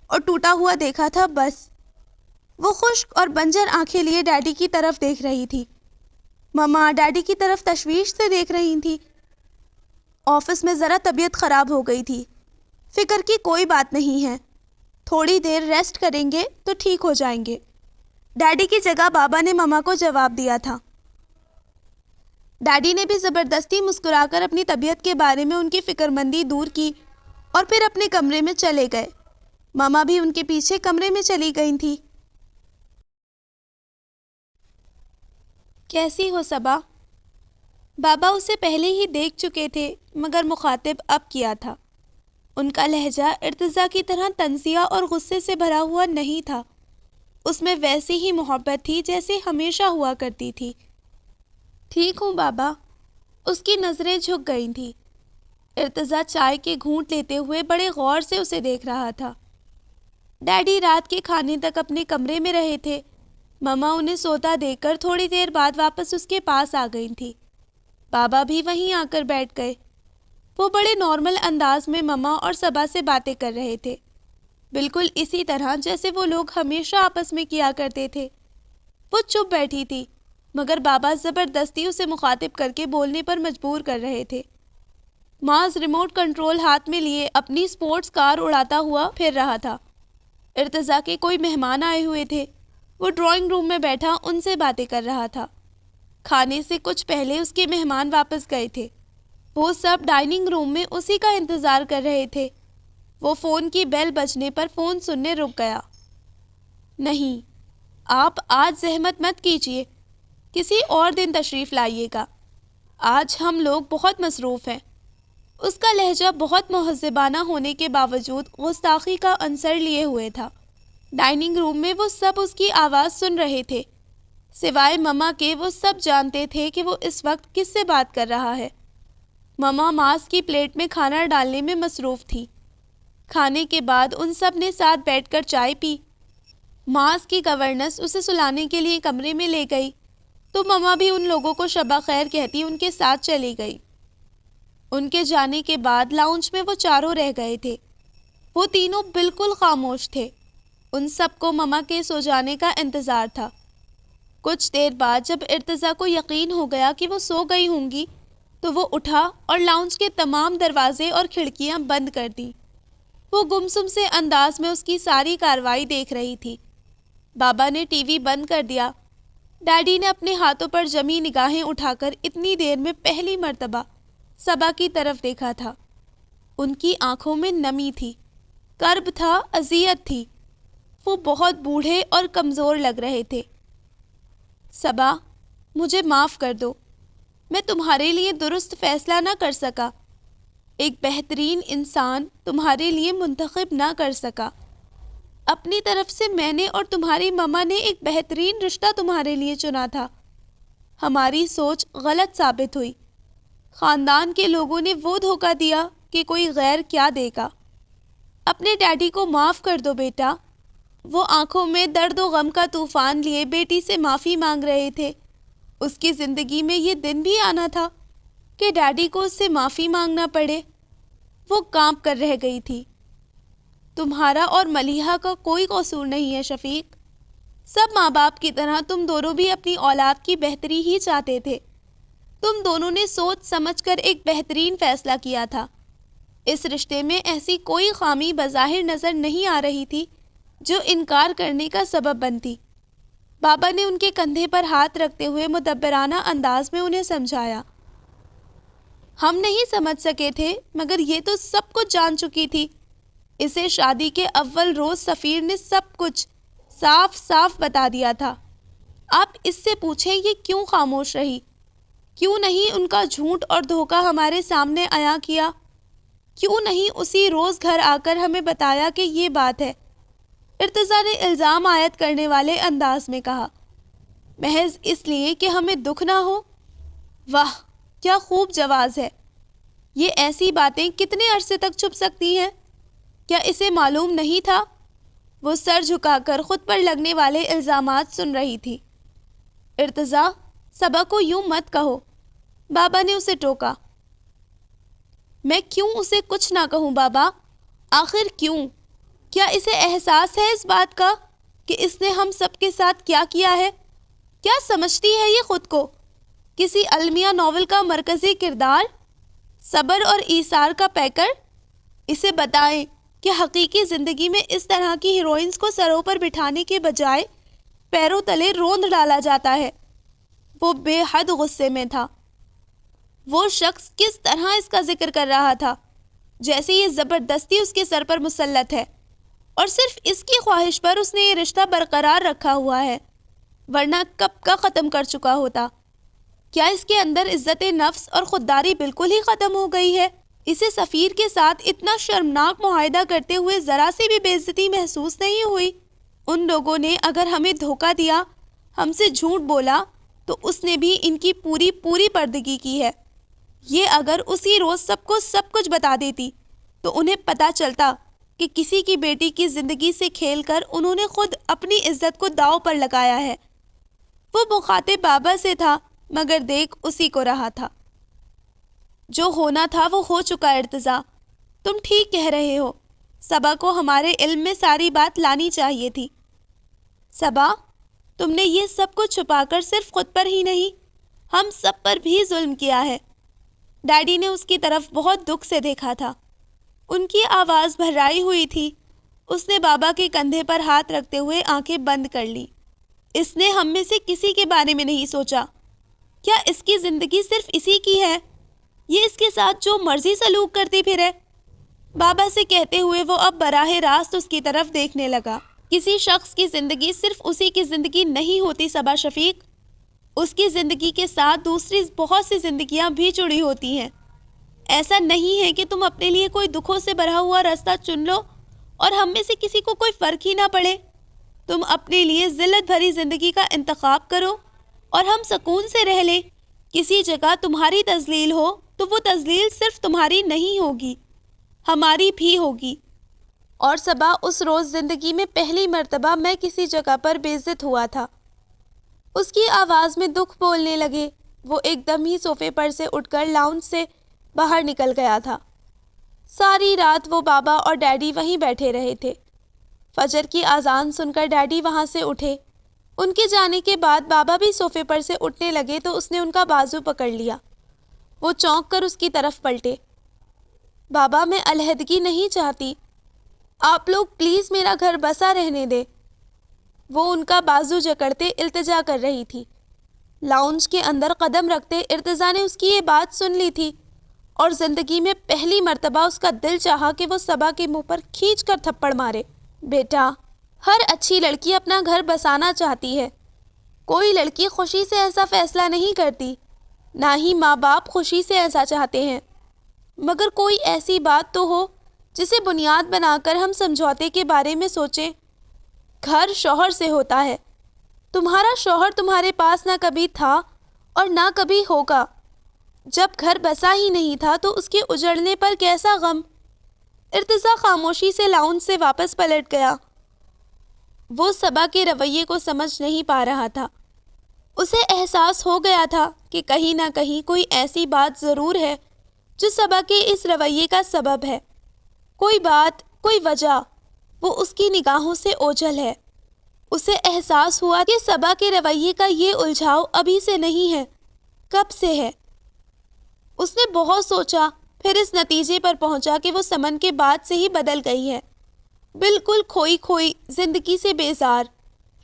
اور ٹوٹا ہوا دیکھا تھا بس۔ وہ خشک اور بنجر آنکھیں لیے ڈیڈی کی طرف دیکھ رہی تھی۔ مما ڈیڈی کی طرف تشویش سے دیکھ رہی تھی۔ آفس میں ذرا طبیعت خراب ہو گئی تھی، فکر کی کوئی بات نہیں ہے، تھوڑی دیر ریسٹ کریں گے تو ٹھیک ہو جائیں گے، ڈیڈی کی جگہ بابا نے مما کو جواب دیا تھا۔ ڈیڈی نے بھی زبردستی مسکرا کر اپنی طبیعت کے بارے میں ان کی فکر مندی دور کی اور پھر اپنے کمرے میں چلے گئے۔ مما بھی ان کے پیچھے کمرے میں چلی گئی تھی۔ کیسی ہو صبا؟ بابا اسے پہلے ہی دیکھ چکے تھے مگر مخاطب اب کیا تھا۔ ان کا لہجہ ارتضیٰ کی طرح تنزیہ اور غصے سے بھرا ہوا نہیں تھا، اس میں ویسی ہی محبت تھی جیسے ہمیشہ ہوا کرتی تھی۔ ٹھیک ہوں بابا، اس کی نظریں جھک گئی تھیں۔ ارتضیٰ چائے کے گھونٹ لیتے ہوئے بڑے غور سے اسے دیکھ رہا تھا۔ ڈیڈی رات کے کھانے تک اپنے کمرے میں رہے تھے مما انہیں سوتا دیکھ کر تھوڑی دیر بعد واپس اس کے پاس آ گئی تھی۔ بابا بھی وہیں آ کر بیٹھ گئے۔ وہ بڑے نارمل انداز میں مما اور صبا سے باتیں کر رہے تھے، بالکل اسی طرح جیسے وہ لوگ ہمیشہ آپس میں کیا کرتے تھے۔ وہ چپ بیٹھی تھی، مگر بابا زبردستی اسے مخاطب کر کے بولنے پر مجبور کر رہے تھے۔ معاذ ریموٹ کنٹرول ہاتھ میں لیے اپنی سپورٹس کار اڑاتا ہوا پھر رہا تھا۔ ارتضیٰ کے کوئی مہمان آئے ہوئے تھے۔ وہ ڈرائنگ روم میں بیٹھا ان سے باتیں کر رہا تھا۔ کھانے سے کچھ پہلے اس کے مہمان واپس گئے تھے۔ وہ سب ڈائننگ روم میں اسی کا انتظار کر رہے تھے۔ وہ فون کی بیل بجنے پر فون سننے رک گیا۔ نہیں، آپ آج زحمت مت کیجیے، کسی اور دن تشریف لائیے گا، آج ہم لوگ بہت مصروف ہیں۔ اس کا لہجہ بہت مہذبانہ ہونے کے باوجود گستاخی کا عنصر لیے ہوئے تھا۔ ڈائننگ روم میں وہ سب اس کی آواز سن رہے تھے، سوائے مما کے وہ سب جانتے تھے کہ وہ اس وقت کس سے بات کر رہا ہے۔ مما معاذ کی پلیٹ میں کھانا ڈالنے میں مصروف تھی۔ کھانے کے بعد ان سب نے ساتھ بیٹھ کر چائے پی۔ معاذ کی گورنس اسے سلانے کے لیے کمرے میں لے گئی تو مما بھی ان لوگوں کو شبہ خیر کہتی ان کے ساتھ چلی گئی۔ ان کے جانے کے بعد لاؤنج میں وہ چاروں رہ گئے تھے۔ وہ تینوں بالکل خاموش تھے۔ ان سب کو مما کے سو جانے کا انتظار تھا۔ کچھ دیر بعد جب ارتضیٰ کو یقین ہو گیا کہ وہ سو گئی ہوں گی تو وہ اٹھا اور لاؤنج کے تمام دروازے اور کھڑکیاں بند کر دیں۔ وہ گمسم سے انداز میں اس کی ساری کارروائی دیکھ رہی تھی۔ بابا نے ٹی وی بند کر دیا۔ ڈیڈی نے اپنے ہاتھوں پر جمی نگاہیں اٹھا کر اتنی دیر میں پہلی مرتبہ صبا کی طرف دیکھا تھا۔ ان کی آنکھوں میں نمی تھی، کرب تھا، اذیت تھی۔ وہ بہت بوڑھے اور کمزور لگ رہے تھے۔ صبا، مجھے معاف کر دو، میں تمہارے لیے درست فیصلہ نہ کر سکا، ایک بہترین انسان تمہارے لیے منتخب نہ کر سکا۔ اپنی طرف سے میں نے اور تمہاری مما نے ایک بہترین رشتہ تمہارے لیے چنا تھا۔ ہماری سوچ غلط ثابت ہوئی۔ خاندان کے لوگوں نے وہ دھوکہ دیا کہ کوئی غیر کیا دے گا۔ اپنے ڈیڈی کو معاف کر دو بیٹا۔ وہ آنکھوں میں درد و غم کا طوفان لیے بیٹی سے معافی مانگ رہے تھے۔ اس کی زندگی میں یہ دن بھی آنا تھا کہ ڈیڈی کو اس سے معافی مانگنا پڑے۔ وہ کانپ کر رہ گئی تھی۔ تمہارا اور ملیحہ کا کوئی قصور نہیں ہے شفیق۔ سب ماں باپ کی طرح تم دونوں بھی اپنی اولاد کی بہتری ہی چاہتے تھے۔ تم دونوں نے سوچ سمجھ کر ایک بہترین فیصلہ کیا تھا۔ اس رشتے میں ایسی کوئی خامی بظاہر نظر نہیں آ رہی تھی جو انکار کرنے کا سبب بنتی۔ بابا نے ان کے کندھے پر ہاتھ رکھتے ہوئے مدبرانہ انداز میں انہیں سمجھایا۔ ہم نہیں سمجھ سکے تھے، مگر یہ تو سب کچھ جان چکی تھی۔ اسے شادی کے اول روز سفیر نے سب کچھ صاف صاف بتا دیا تھا۔ آپ اس سے پوچھیں یہ کیوں خاموش رہی؟ کیوں نہیں ان کا جھوٹ اور دھوکہ ہمارے سامنے عیاں کیا؟ کیوں نہیں اسی روز گھر آ کر ہمیں بتایا کہ یہ بات ہے؟ ارتضیٰ نے الزام عائد کرنے والے انداز میں کہا۔ محض اس لیے کہ ہمیں دکھ نہ ہو؟ واہ، کیا خوب جواز ہے۔ یہ ایسی باتیں کتنے عرصے تک چھپ سکتی ہیں؟ کیا اسے معلوم نہیں تھا؟ وہ سر جھکا کر خود پر لگنے والے الزامات سن رہی تھی۔ ارتضیٰ، صبا کو یوں مت کہو، بابا نے اسے ٹوکا۔ میں کیوں اسے کچھ نہ کہوں بابا؟ آخر کیوں؟ کیا اسے احساس ہے اس بات کا کہ اس نے ہم سب کے ساتھ کیا کیا ہے؟ کیا سمجھتی ہے یہ خود کو؟ کسی المیہ ناول کا مرکزی کردار؟ صبر اور ایثار کا پیکر؟ اسے بتائیں کہ حقیقی زندگی میں اس طرح کی ہیروئنز کو سروں پر بٹھانے کے بجائے پیروں تلے روند ڈالا جاتا ہے۔ وہ بے حد غصے میں تھا۔ وہ شخص کس طرح اس کا ذکر کر رہا تھا جیسے یہ زبردستی اس کے سر پر مسلط ہے، اور صرف اس کی خواہش پر اس نے یہ رشتہ برقرار رکھا ہوا ہے، ورنہ کب کا ختم کر چکا ہوتا۔ کیا اس کے اندر عزت نفس اور خودداری بالکل ہی ختم ہو گئی ہے؟ اسے سفیر کے ساتھ اتنا شرمناک معاہدہ کرتے ہوئے ذرا سی بھی بے عزتی محسوس نہیں ہوئی؟ ان لوگوں نے اگر ہمیں دھوکہ دیا، ہم سے جھوٹ بولا، تو اس نے بھی ان کی پوری پردگی کی ہے۔ یہ اگر اسی روز سب کو سب کچھ بتا دیتی تو انہیں پتہ چلتا کہ کسی کی بیٹی کی زندگی سے کھیل کر انہوں نے خود اپنی عزت کو داؤ پر لگایا ہے۔ وہ مخاطب بابا سے تھا مگر دیکھ اسی کو رہا تھا۔ جو ہونا تھا وہ ہو چکا ارتضیٰ، تم ٹھیک کہہ رہے ہو، صبا کو ہمارے علم میں ساری بات لانی چاہیے تھی۔ صبا، تم نے یہ سب کچھ چھپا کر صرف خود پر ہی نہیں ہم سب پر بھی ظلم کیا ہے۔ ڈیڈی نے اس کی طرف بہت دکھ سے دیکھا تھا، ان کی آواز بھرائی ہوئی تھی۔ اس نے بابا کے کندھے پر ہاتھ رکھتے ہوئے آنکھیں بند کر لی۔ اس نے ہم میں سے کسی کے بارے میں نہیں سوچا۔ کیا اس کی زندگی صرف اسی کی ہے؟ یہ اس کے ساتھ جو مرضی سلوک کرتی پھرے؟ بابا سے کہتے ہوئے وہ اب براہ راست اس کی طرف دیکھنے لگا۔ کسی شخص کی زندگی صرف اسی کی زندگی نہیں ہوتی صبا شفیق، اس کی زندگی کے ساتھ دوسری بہت سی زندگیاں بھی جڑی ہوتی ہیں۔ ایسا نہیں ہے کہ تم اپنے لیے کوئی دکھوں سے بھرا ہوا راستہ چن لو اور ہم میں سے کسی کو کوئی فرق ہی نہ پڑے۔ تم اپنے لیے ذلت بھری زندگی کا انتخاب کرو اور ہم سکون سے رہ لیں۔ کسی جگہ تمہاری تذلیل ہو تو وہ تذلیل صرف تمہاری نہیں ہوگی، ہماری بھی ہوگی۔ اور صبا، اس روز زندگی میں پہلی مرتبہ میں کسی جگہ پر بے عزت ہوا تھا۔ اس کی آواز میں دکھ بولنے لگے۔ وہ ایک دم ہی صوفے پر سے اٹھ کر لاؤنج سے باہر نکل گیا تھا۔ ساری رات وہ بابا اور ڈیڈی وہیں بیٹھے رہے تھے۔ فجر کی اذان سن کر ڈیڈی وہاں سے اٹھے۔ ان کے جانے کے بعد بابا بھی صوفے پر سے اٹھنے لگے تو اس نے ان کا بازو پکڑ لیا۔ وہ چونک کر اس کی طرف پلٹے۔ بابا، میں علیحدگی نہیں چاہتی، آپ لوگ پلیز میرا گھر بسا رہنے دیں۔ وہ ان کا بازو جکڑتے التجا کر رہی تھی۔ لاؤنج کے اندر قدم رکھتے ارتضیٰ نے اس کی یہ بات سن لی تھی اور زندگی میں پہلی مرتبہ اس کا دل چاہا کہ وہ صبا کے منہ پر کھینچ کر تھپڑ مارے۔ بیٹا، ہر اچھی لڑکی اپنا گھر بسانا چاہتی ہے، کوئی لڑکی خوشی سے ایسا فیصلہ نہیں کرتی، نہ ہی ماں باپ خوشی سے ایسا چاہتے ہیں، مگر کوئی ایسی بات تو ہو جسے بنیاد بنا کر ہم سمجھوتے کے بارے میں سوچیں۔ گھر شوہر سے ہوتا ہے، تمہارا شوہر تمہارے پاس نہ کبھی تھا اور نہ کبھی ہوگا۔ جب گھر بسا ہی نہیں تھا تو اس کے اجڑنے پر کیسا غم۔ ارتضیٰ خاموشی سے لاؤنج سے واپس پلٹ گیا۔ وہ صبا کے رویے کو سمجھ نہیں پا رہا تھا۔ اسے احساس ہو گیا تھا کہ کہیں نہ کہیں کوئی ایسی بات ضرور ہے جو صبا کے اس رویے کا سبب ہے۔ کوئی بات، کوئی وجہ، وہ اس کی نگاہوں سے اوجھل ہے۔ اسے احساس ہوا کہ صبا کے رویے کا یہ الجھاؤ ابھی سے نہیں ہے، کب سے ہے۔ اس نے بہت سوچا، پھر اس نتیجے پر پہنچا کہ وہ سمن کے بعد سے ہی بدل گئی ہے، بالکل کھوئی کھوئی، زندگی سے بیزار۔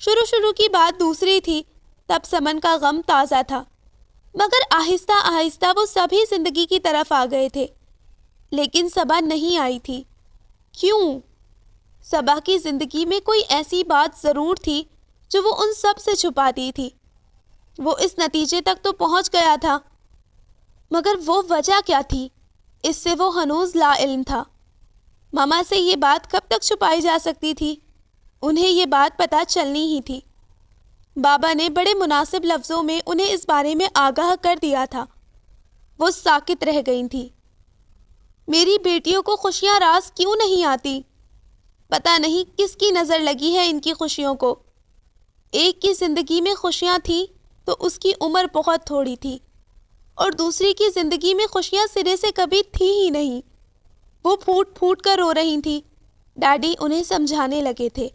شروع کی بات دوسری تھی، تب سمن کا غم تازہ تھا، مگر آہستہ آہستہ وہ سبھی زندگی کی طرف آ گئے تھے، لیکن صبا نہیں آئی تھی۔ کیوں؟ صبا کی زندگی میں کوئی ایسی بات ضرور تھی جو وہ ان سب سے چھپاتی تھی۔ وہ اس نتیجے تک تو پہنچ گیا تھا، مگر وہ وجہ کیا تھی؟ اس سے وہ ہنوز لا علم تھا۔ ماما سے یہ بات کب تک چھپائی جا سکتی تھی؟ انہیں یہ بات پتہ چلنی ہی تھی۔ بابا نے بڑے مناسب لفظوں میں انہیں اس بارے میں آگاہ کر دیا تھا۔ وہ ساکت رہ گئی تھی۔ میری بیٹیوں کو خوشیاں راز کیوں نہیں آتی؟ پتہ نہیں کس کی نظر لگی ہے ان کی خوشیوں کو۔ ایک کی زندگی میں خوشیاں تھیں تو اس کی عمر بہت تھوڑی تھی، اور دوسری کی زندگی میں خوشیاں سرے سے کبھی تھی ہی نہیں۔ وہ پھوٹ پھوٹ کر رو رہی تھی۔ ڈیڈی انہیں سمجھانے لگے تھے۔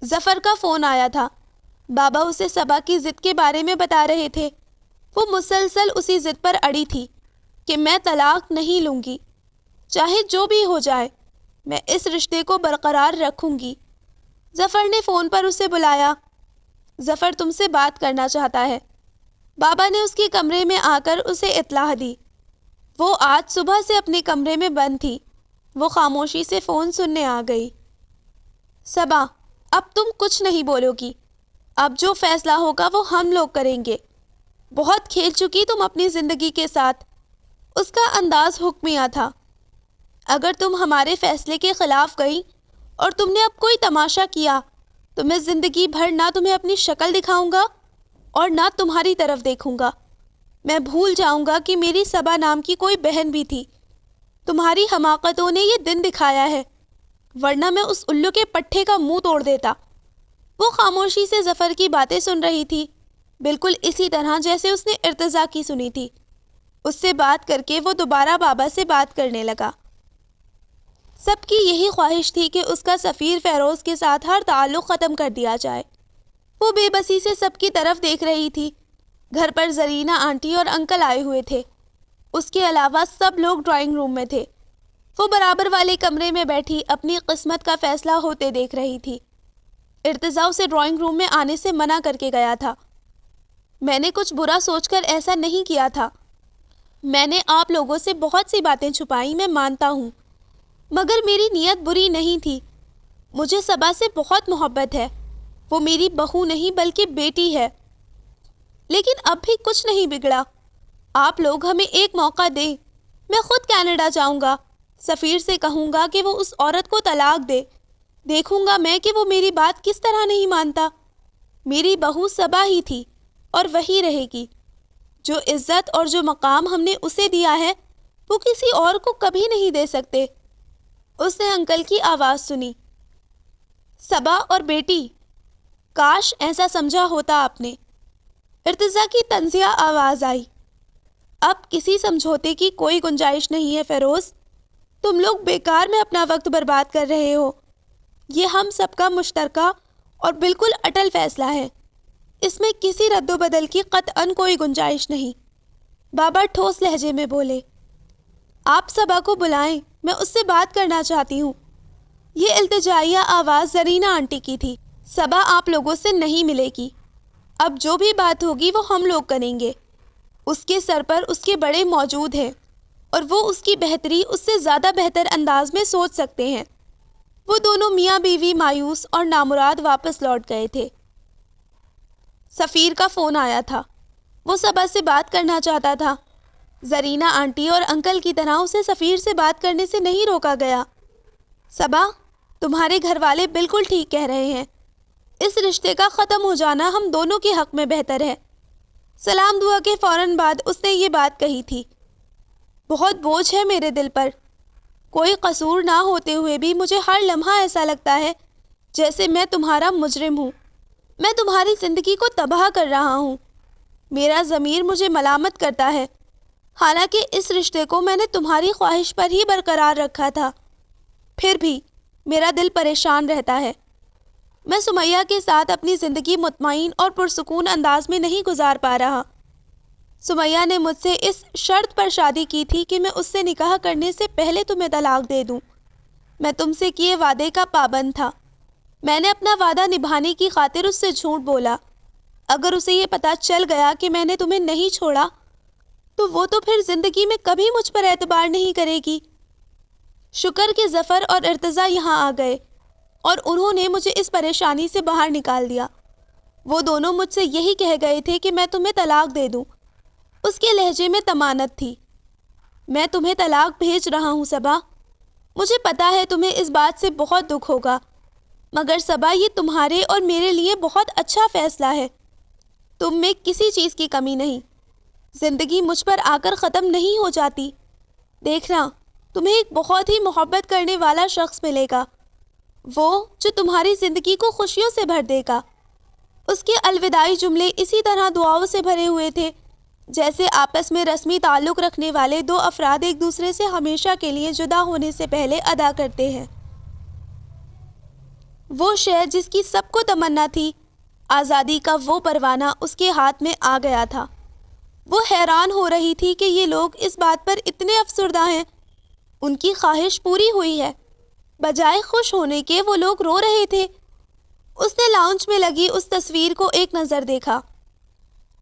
ظفر کا فون آیا تھا۔ بابا اسے صبا کی ضد کے بارے میں بتا رہے تھے۔ وہ مسلسل اسی ضد پر اڑی تھی کہ میں طلاق نہیں لوں گی، چاہے جو بھی ہو جائے، میں اس رشتے کو برقرار رکھوں گی۔ ظفر نے فون پر اسے بلایا۔ ظفر تم سے بات کرنا چاہتا ہے۔ بابا نے اس کے کمرے میں آ کر اسے اطلاع دی۔ وہ آج صبح سے اپنے کمرے میں بند تھی۔ وہ خاموشی سے فون سننے آ گئی۔ صبا، اب تم کچھ نہیں بولو گی، اب جو فیصلہ ہوگا وہ ہم لوگ کریں گے۔ بہت کھیل چکی تم اپنی زندگی کے ساتھ۔ اس کا انداز حکمیہ تھا۔ اگر تم ہمارے فیصلے کے خلاف گئی اور تم نے اب کوئی تماشا کیا تو میں زندگی بھر نہ تمہیں اپنی شکل دکھاؤں گا اور نہ تمہاری طرف دیکھوں گا۔ میں بھول جاؤں گا کہ میری صبا نام کی کوئی بہن بھی تھی۔ تمہاری حماقتوں نے یہ دن دکھایا ہے، ورنہ میں اس الو کے پٹھے کا منہ توڑ دیتا۔ وہ خاموشی سے ظفر کی باتیں سن رہی تھی، بالکل اسی طرح جیسے اس نے ارتضیٰ کی سنی تھی۔ اس سے بات کر کے وہ دوبارہ بابا سے بات کرنے لگا۔ سب کی یہی خواہش تھی کہ اس کا سفیر فیروز کے ساتھ ہر تعلق ختم کر دیا جائے۔ وہ بے بسی سے سب کی طرف دیکھ رہی تھی۔ گھر پر زرینہ آنٹی اور انکل آئے ہوئے تھے۔ اس کے علاوہ سب لوگ ڈرائنگ روم میں تھے۔ وہ برابر والے کمرے میں بیٹھی اپنی قسمت کا فیصلہ ہوتے دیکھ رہی تھی۔ ارتضیٰ اسے ڈرائنگ روم میں آنے سے منع کر کے گیا تھا۔ میں نے کچھ برا سوچ کر ایسا نہیں کیا تھا۔ میں نے آپ لوگوں سے بہت سی باتیں چھپائی، میں مانتا ہوں، مگر میری نیت بری نہیں تھی۔ مجھے صبا سے بہت محبت ہے۔ وہ میری بہو نہیں بلکہ بیٹی ہے۔ لیکن اب بھی کچھ نہیں بگڑا۔ آپ لوگ ہمیں ایک موقع دیں۔ میں خود کینیڈا جاؤں گا، سفیر سے کہوں گا کہ وہ اس عورت کو طلاق دے۔ دیکھوں گا میں کہ وہ میری بات کس طرح نہیں مانتا۔ میری بہو صبا ہی تھی اور وہی رہے گی۔ جو عزت اور جو مقام ہم نے اسے دیا ہے وہ کسی اور کو کبھی نہیں دے سکتے۔ اس نے انکل کی آواز سنی، صبا اور بیٹی، کاش ایسا سمجھا ہوتا آپ نے۔ ارتضیٰ کی طنزیہ آواز آئی، اب کسی سمجھوتے کی کوئی گنجائش نہیں ہے فیروز۔ تم لوگ بیکار میں اپنا وقت برباد کر رہے ہو۔ یہ ہم سب کا مشترکہ اور بالکل اٹل فیصلہ ہے۔ اس میں کسی رد و بدل کی قطعاً کوئی گنجائش نہیں۔ بابا ٹھوس لہجے میں بولے، آپ صبا کو بلائیں، میں اس سے بات کرنا چاہتی ہوں۔ یہ التجائیہ آواز زرینہ آنٹی کی تھی۔ صبا آپ لوگوں سے نہیں ملے گی۔ اب جو بھی بات ہوگی وہ ہم لوگ کریں گے۔ اس کے سر پر اس کے بڑے موجود ہیں اور وہ اس کی بہتری اس سے زیادہ بہتر انداز میں سوچ سکتے ہیں۔ وہ دونوں میاں بیوی مایوس اور نامراد واپس لوٹ گئے تھے۔ سفیر کا فون آیا تھا۔ وہ صبا سے بات کرنا چاہتا تھا۔ زرینہ آنٹی اور انکل کی طرح اسے سفیر سے بات کرنے سے نہیں روکا گیا۔ صبا، تمہارے گھر والے بالکل ٹھیک کہہ رہے ہیں۔ اس رشتے کا ختم ہو جانا ہم دونوں کے حق میں بہتر ہے۔ سلام دعا کے فوراً بعد اس نے یہ بات کہی تھی۔ بہت بوجھ ہے میرے دل پر۔ کوئی قصور نہ ہوتے ہوئے بھی مجھے ہر لمحہ ایسا لگتا ہے جیسے میں تمہارا مجرم ہوں۔ میں تمہاری زندگی کو تباہ کر رہا ہوں۔ میرا ضمیر مجھے ملامت کرتا ہے، حالانکہ اس رشتے کو میں نے تمہاری خواہش پر ہی برقرار رکھا تھا۔ پھر بھی میرا دل پریشان رہتا ہے۔ میں سمیہ کے ساتھ اپنی زندگی مطمئن اور پرسکون انداز میں نہیں گزار پا رہا۔ سمیہ نے مجھ سے اس شرط پر شادی کی تھی کہ میں اس سے نکاح کرنے سے پہلے تمہیں طلاق دے دوں۔ میں تم سے کیے وعدے کا پابند تھا۔ میں نے اپنا وعدہ نبھانے کی خاطر اس سے جھوٹ بولا۔ اگر اسے یہ پتہ چل گیا کہ میں نے تمہیں نہیں چھوڑا تو وہ تو پھر زندگی میں کبھی مجھ پر اعتبار نہیں کرے گی۔ شکر کہ ظفر اور ارتضیٰ یہاں آ گئے اور انہوں نے مجھے اس پریشانی سے باہر نکال دیا۔ وہ دونوں مجھ سے یہی کہہ گئے تھے کہ میں تمہیں طلاق دے دوں۔ اس کے لہجے میں طمانت تھی۔ میں تمہیں طلاق بھیج رہا ہوں صبا۔ مجھے پتا ہے تمہیں اس بات سے بہت دکھ ہوگا، مگر صبا یہ تمہارے اور میرے لیے بہت اچھا فیصلہ ہے۔ تم میں کسی چیز کی کمی نہیں۔ زندگی مجھ پر آ کر ختم نہیں ہو جاتی۔ دیکھنا، تمہیں ایک بہت ہی محبت کرنے والا شخص ملے گا، وہ جو تمہاری زندگی کو خوشیوں سے بھر دے گا۔ اس کے الوداعی جملے اسی طرح دعاؤں سے بھرے ہوئے تھے جیسے آپس میں رسمی تعلق رکھنے والے دو افراد ایک دوسرے سے ہمیشہ کے لیے جدا ہونے سے پہلے ادا کرتے ہیں۔ وہ شے جس کی سب کو تمنا تھی، آزادی کا وہ پروانہ اس کے ہاتھ میں آ گیا تھا۔ وہ حیران ہو رہی تھی کہ یہ لوگ اس بات پر اتنے افسردہ ہیں۔ ان کی خواہش پوری ہوئی ہے، بجائے خوش ہونے کے وہ لوگ رو رہے تھے۔ اس نے لاؤنج میں لگی اس تصویر کو ایک نظر دیکھا۔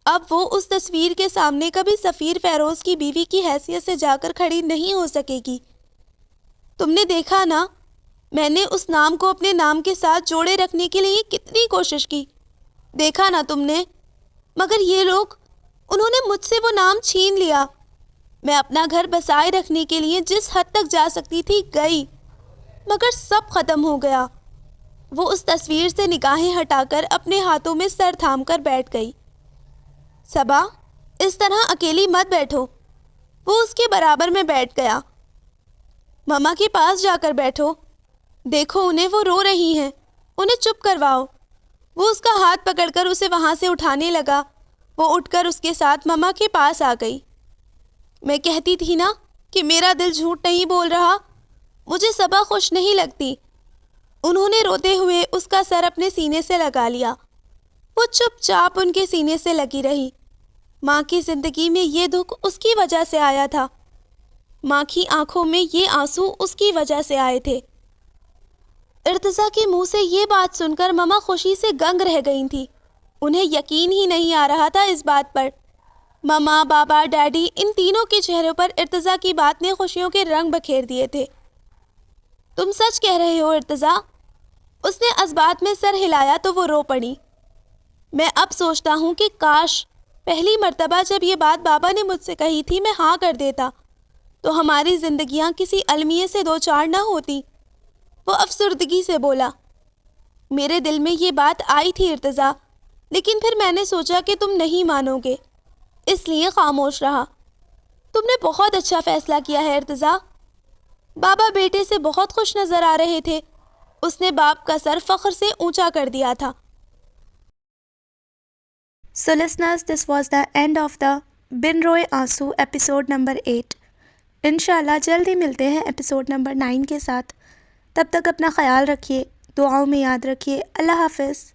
اب وہ اس تصویر کے سامنے کبھی سفیر فیروز کی بیوی کی حیثیت سے جا کر کھڑی نہیں ہو سکے گی۔ تم نے دیکھا نا، میں نے اس نام کو اپنے نام کے ساتھ جوڑے رکھنے کے لیے کتنی کوشش کی۔ دیکھا نا تم نے، مگر یہ لوگ، انہوں نے مجھ سے وہ نام چھین لیا۔ میں اپنا گھر بسائے رکھنے کے لیے جس حد تک جا سکتی تھی گئی، مگر سب ختم ہو گیا۔ وہ اس تصویر سے نگاہیں ہٹا کر اپنے ہاتھوں میں سر تھام کر بیٹھ گئی۔ صبا، اس طرح اکیلی مت بیٹھو۔ وہ اس کے برابر میں بیٹھ گیا۔ ماما کے پاس جا کر بیٹھو، دیکھو انہیں، وہ رو رہی ہیں، انہیں چپ کرواؤ۔ وہ اس کا ہاتھ پکڑ کر اسے وہاں سے اٹھانے لگا۔ وہ اٹھ کر اس کے ساتھ مما کے پاس آ گئی۔ میں کہتی تھی نا کہ میرا دل جھوٹ نہیں بول رہا، مجھے صبا خوش نہیں لگتی۔ انہوں نے روتے ہوئے اس کا سر اپنے سینے سے لگا لیا۔ وہ چپ چاپ ان کے سینے سے لگی رہی۔ ماں کی زندگی میں یہ دکھ اس کی وجہ سے آیا تھا، ماں کی آنکھوں میں یہ آنسو اس کی وجہ سے آئے تھے۔ ارتضیٰ کے منہ سے یہ بات سن کر مما خوشی سے گنگ رہ گئی تھی۔ انہیں یقین ہی نہیں آ رہا تھا اس بات پر۔ مما، بابا، ڈیڈی، ان تینوں کے چہروں پر ارتضیٰ کی بات نے خوشیوں کے رنگ بکھیر دیے تھے۔ تم سچ کہہ رہے ہو ارتضیٰ؟ اس نے اس بات میں سر ہلایا تو وہ رو پڑی۔ میں اب سوچتا ہوں کہ کاش پہلی مرتبہ جب یہ بات بابا نے مجھ سے کہی تھی میں ہاں کر دیتا تو ہماری زندگیاں کسی المیے سے دو چار نہ ہوتی۔ وہ افسردگی سے بولا۔ میرے دل میں یہ بات آئی تھی ارتضیٰ، لیکن پھر میں نے سوچا کہ تم نہیں مانو گے، اس لیے خاموش رہا۔ تم نے بہت اچھا فیصلہ کیا ہے ارتضیٰ۔ بابا بیٹے سے بہت خوش نظر آ رہے تھے۔ اس نے باپ کا سر فخر سے اونچا کر دیا تھا۔ So listeners, this was the end of the بن روئے آنسو ایپیسوڈ نمبر 8۔ انشاءاللہ جلد ہی ملتے ہیں ایپیسوڈ نمبر 9 کے ساتھ۔ تب تک اپنا خیال رکھیے، دعاؤں میں یاد رکھیے۔ اللہ حافظ۔